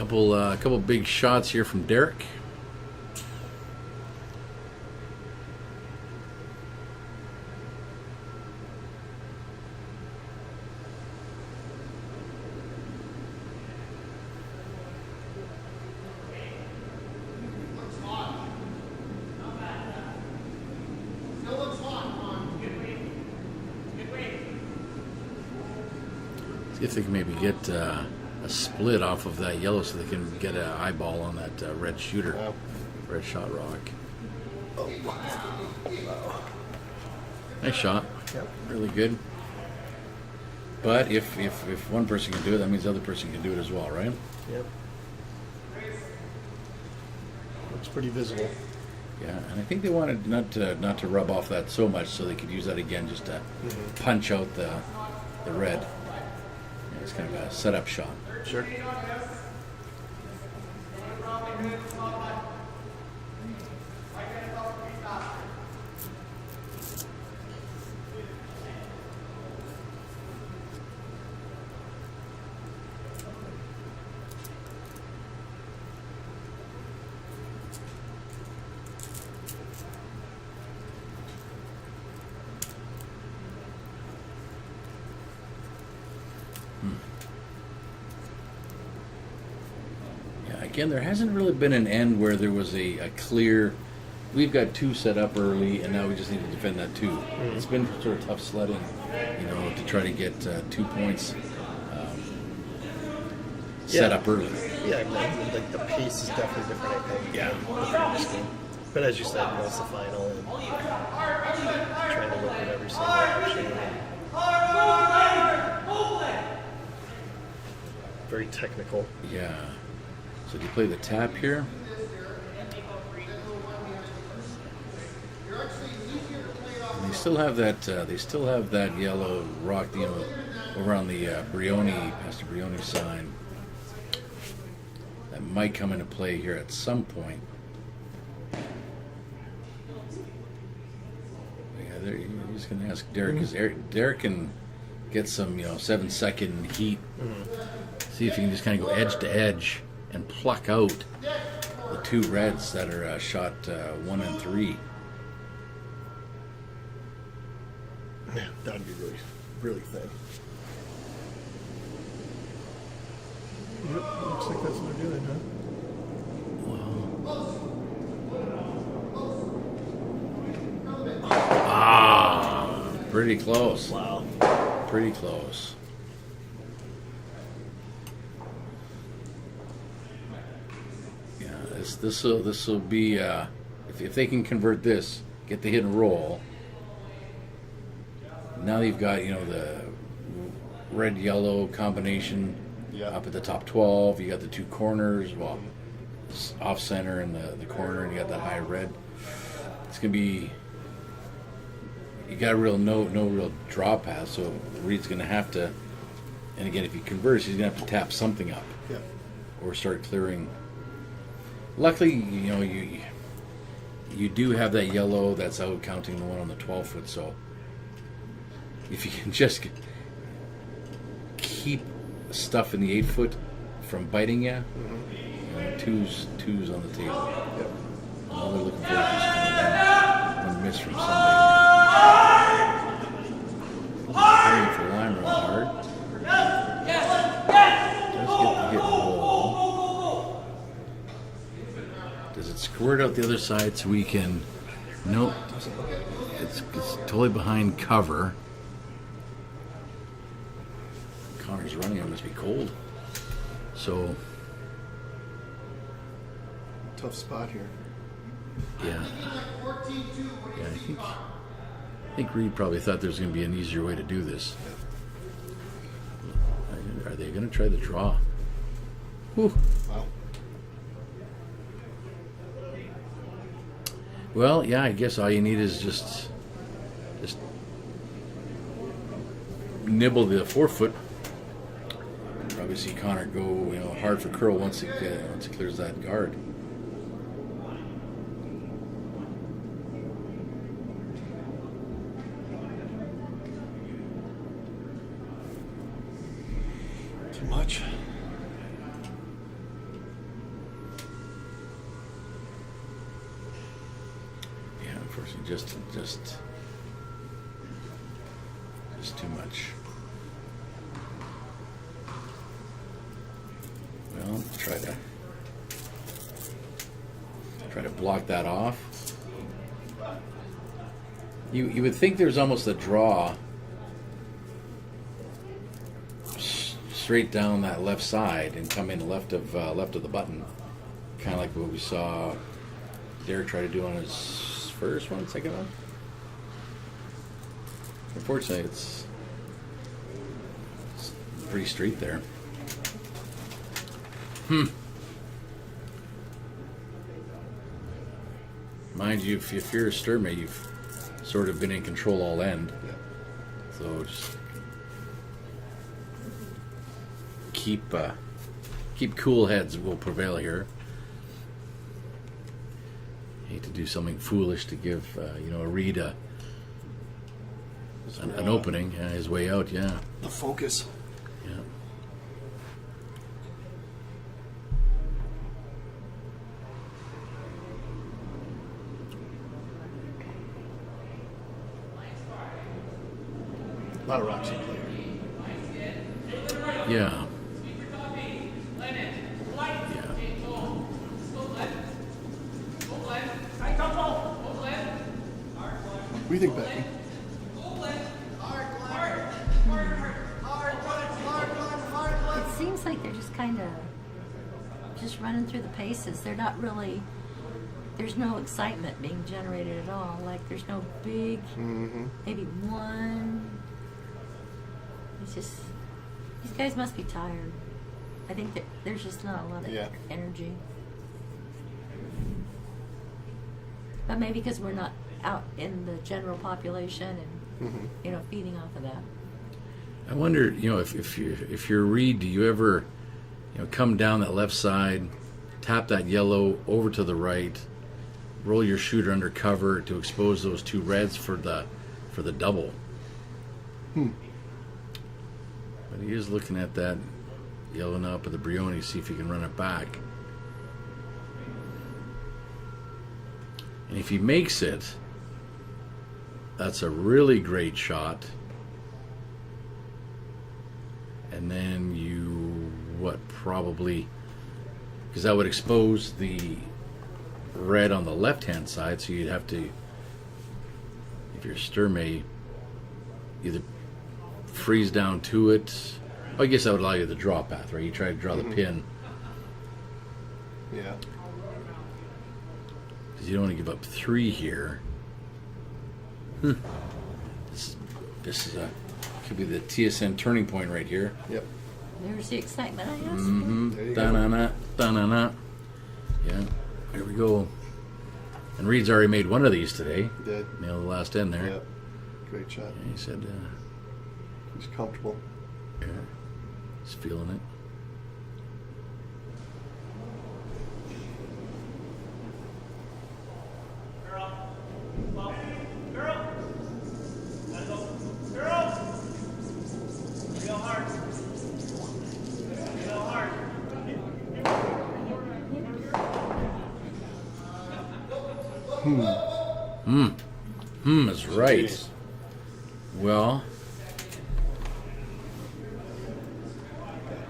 C: couple big shots here from Derek.
F: Looks hot. Not bad. Still looks hot. Come on.
B: Good weight.
C: See if they can maybe get a split off of that yellow so they can get an eyeball on that red shooter,
A: Wow.
C: red shot rock.
A: Oh, wow.
C: Nice shot.
A: Yep.
C: Really good. But if one person can do it, that means the other person can do it as well, right?
A: Yep. Looks pretty visible.
C: Yeah, and I think they wanted not to rub off that so much, so they could use that again just to punch out the red. Yeah, it's kind of a setup shot.
A: Sure.
C: Yeah, again, there hasn't really been an end where there was a clear. We've got two set up early, and now we just need to defend that two. It's been sort of tough sledding, to try to get 2 points set
A: Yeah.
C: up early.
A: Yeah, I mean, like the pace is definitely different, I think.
C: Yeah.
A: Than the previous game. But as you said, it's the final, and trying to look at every single action. Very technical.
C: Yeah. So do you play the tap here? And they still have that. They still have that yellow rock, over on the Pastor Brioni sign. That might come into play here at some point. Yeah, you're just going to ask Derek, because Derek can get some, 7-second heat. See if you can just kind of go edge to edge and pluck out the two reds that are shot 1 and 3.
A: Yeah, that would be really, really thin. Yep, looks like that's what they're doing, huh?
C: Pretty close.
A: Wow.
C: Pretty close. Yeah, this will be if they can convert this, get the hit and roll. Now you've got the red yellow combination up at the top 12. You got the two corners, off center in the corner, and you got that high red. It's gonna be. You got no real draw path, so Reed's gonna have to. And again, if he converts, he's gonna have to tap something up.
A: Yeah.
C: Or start clearing. Luckily, you do have that yellow that's out counting the one on the 12-foot. So if you can just keep stuff in the 8-foot from biting you. Twos on the table.
A: Yep.
C: All they're looking for is just one miss from somebody. Playing for line real hard. Just get the hit roll. Does it squirt out the other side so we can? Nope. It's totally behind cover. Connor's running. It must be cold. So.
A: Tough spot here.
C: Yeah. Yeah, I think Reed probably thought there was going to be an easier way to do this. Are they going to try the draw? Whew.
A: Wow.
C: Well, yeah, I guess all you need is just nibble the forefoot. Probably see Connor go, hard for curl once he clears that guard.
A: Too much.
C: Yeah, unfortunately, just too much. Well, try to block that off. You would think there's almost a draw straight down that left side and come in left of the button, kind of like what we saw Derek try to do on his first one, second one. Unfortunately, it's pretty straight there. Mind you, if you're a stirmate, you've sort of been in control all end.
A: Yeah.
C: So just keep cool heads will prevail here. Hate to do something foolish to give a Reed an opening, his way out. Yeah.
A: The focus.
C: Yeah.
A: A lot of rocks in play.
C: Yeah.
A: What do you think, Becky?
D: It seems like they're just kind of just running through the paces. They're not really. There's no excitement being generated at all. Like there's no big, maybe one. It's just these guys must be tired. I think that there's just not a lot of energy. But maybe because we're not out in the general population and feeding off of that.
C: I wonder, if you're Reed, do you ever, come down that left side, tap that yellow over to the right, roll your shooter under cover to expose those two reds for the double? But he is looking at that yellow now up at the Brioni, see if he can run it back. And if he makes it, that's a really great shot. And then probably, because that would expose the red on the left-hand side, so you'd have to, if you're Sturmey, either freeze down to it. I guess that would allow you the draw path, right? You try to draw the pin.
A: Yeah.
C: Because you don't want to give up 3 here. This is could be the TSN turning point right here.
A: Yep.
D: There's the excitement, I guess.
A: There you
C: Da-na-na, da-na-na. Yeah, here we go. And Reed's already made one of these today.
A: He did.
C: Nailed the last end there.
A: Yep. Great shot.
C: Yeah, he said
A: He's comfortable.
C: yeah, he's feeling it. Is right.
A: Jeez.
C: Well,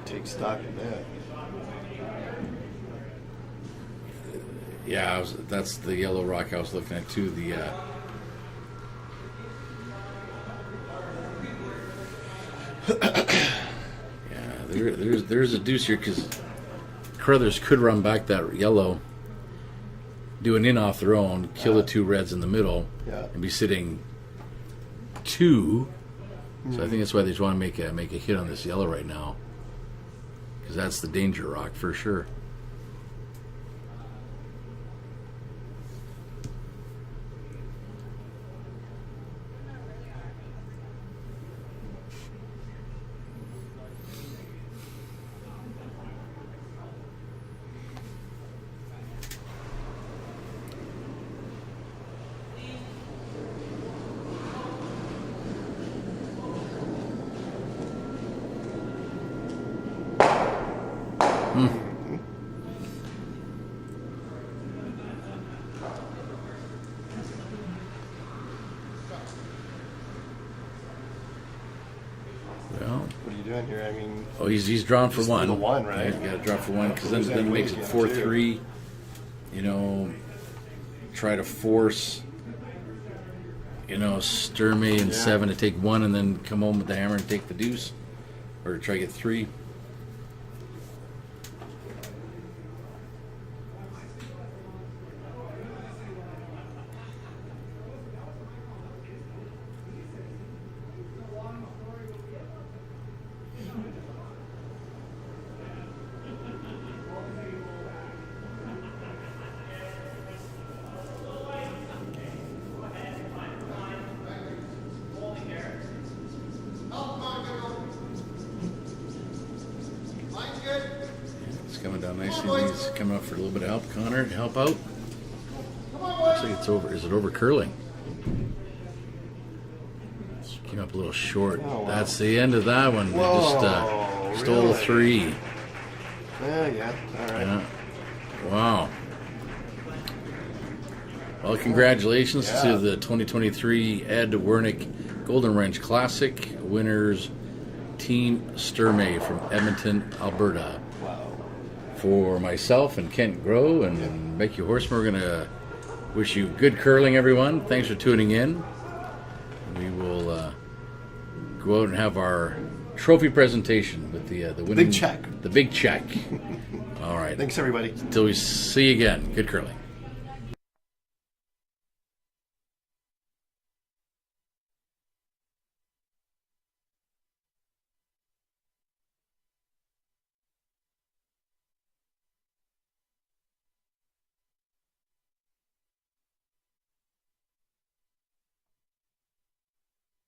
A: Take stock in that.
C: yeah, that's the yellow rock I was looking at too. The there's a deuce here because Carruthers could run back that yellow, do an in off their own, kill the two reds in the middle,
A: Yeah.
C: and be sitting 2. So I think that's why they just want to make a hit on this yellow right now, because that's the danger rock for sure. Well,
A: What are you doing here? I mean,
C: oh, he's drawn for
A: Just
C: one.
A: the one, right?
C: Yeah, got to draw for one because then,
A: Lose
C: then it
A: any
C: makes it
A: weight,
C: 4-3. You know, try to force, Sturmey and 7 to take 1 and then come home with the hammer and take the deuce, or try to get 3.
F: Line's good.
C: It's coming down nicely. He's coming up for a little bit of help. Connor to help out.
F: Come on,
C: Looks
F: boys.
C: like it's over. Is it over curling? Came up a little short.
A: Oh, wow.
C: That's the end of that one. They
A: Whoa,
C: just stole
A: really?
C: 3.
A: yeah. All right.
C: Yeah. Wow. Well, congratulations
A: Yeah.
C: to the 2023 Ed Werenich Golden Range Classic winners, Team Sturmey from Edmonton, Alberta.
A: Wow.
C: For myself and Kent Grow and Becky Horseman, we're going to wish you good curling, everyone. Thanks for tuning in. We will go out and have our trophy presentation with the winning
A: Big check.
C: The big check. All right.
A: Thanks, everybody.
C: Until we see you again. Good curling.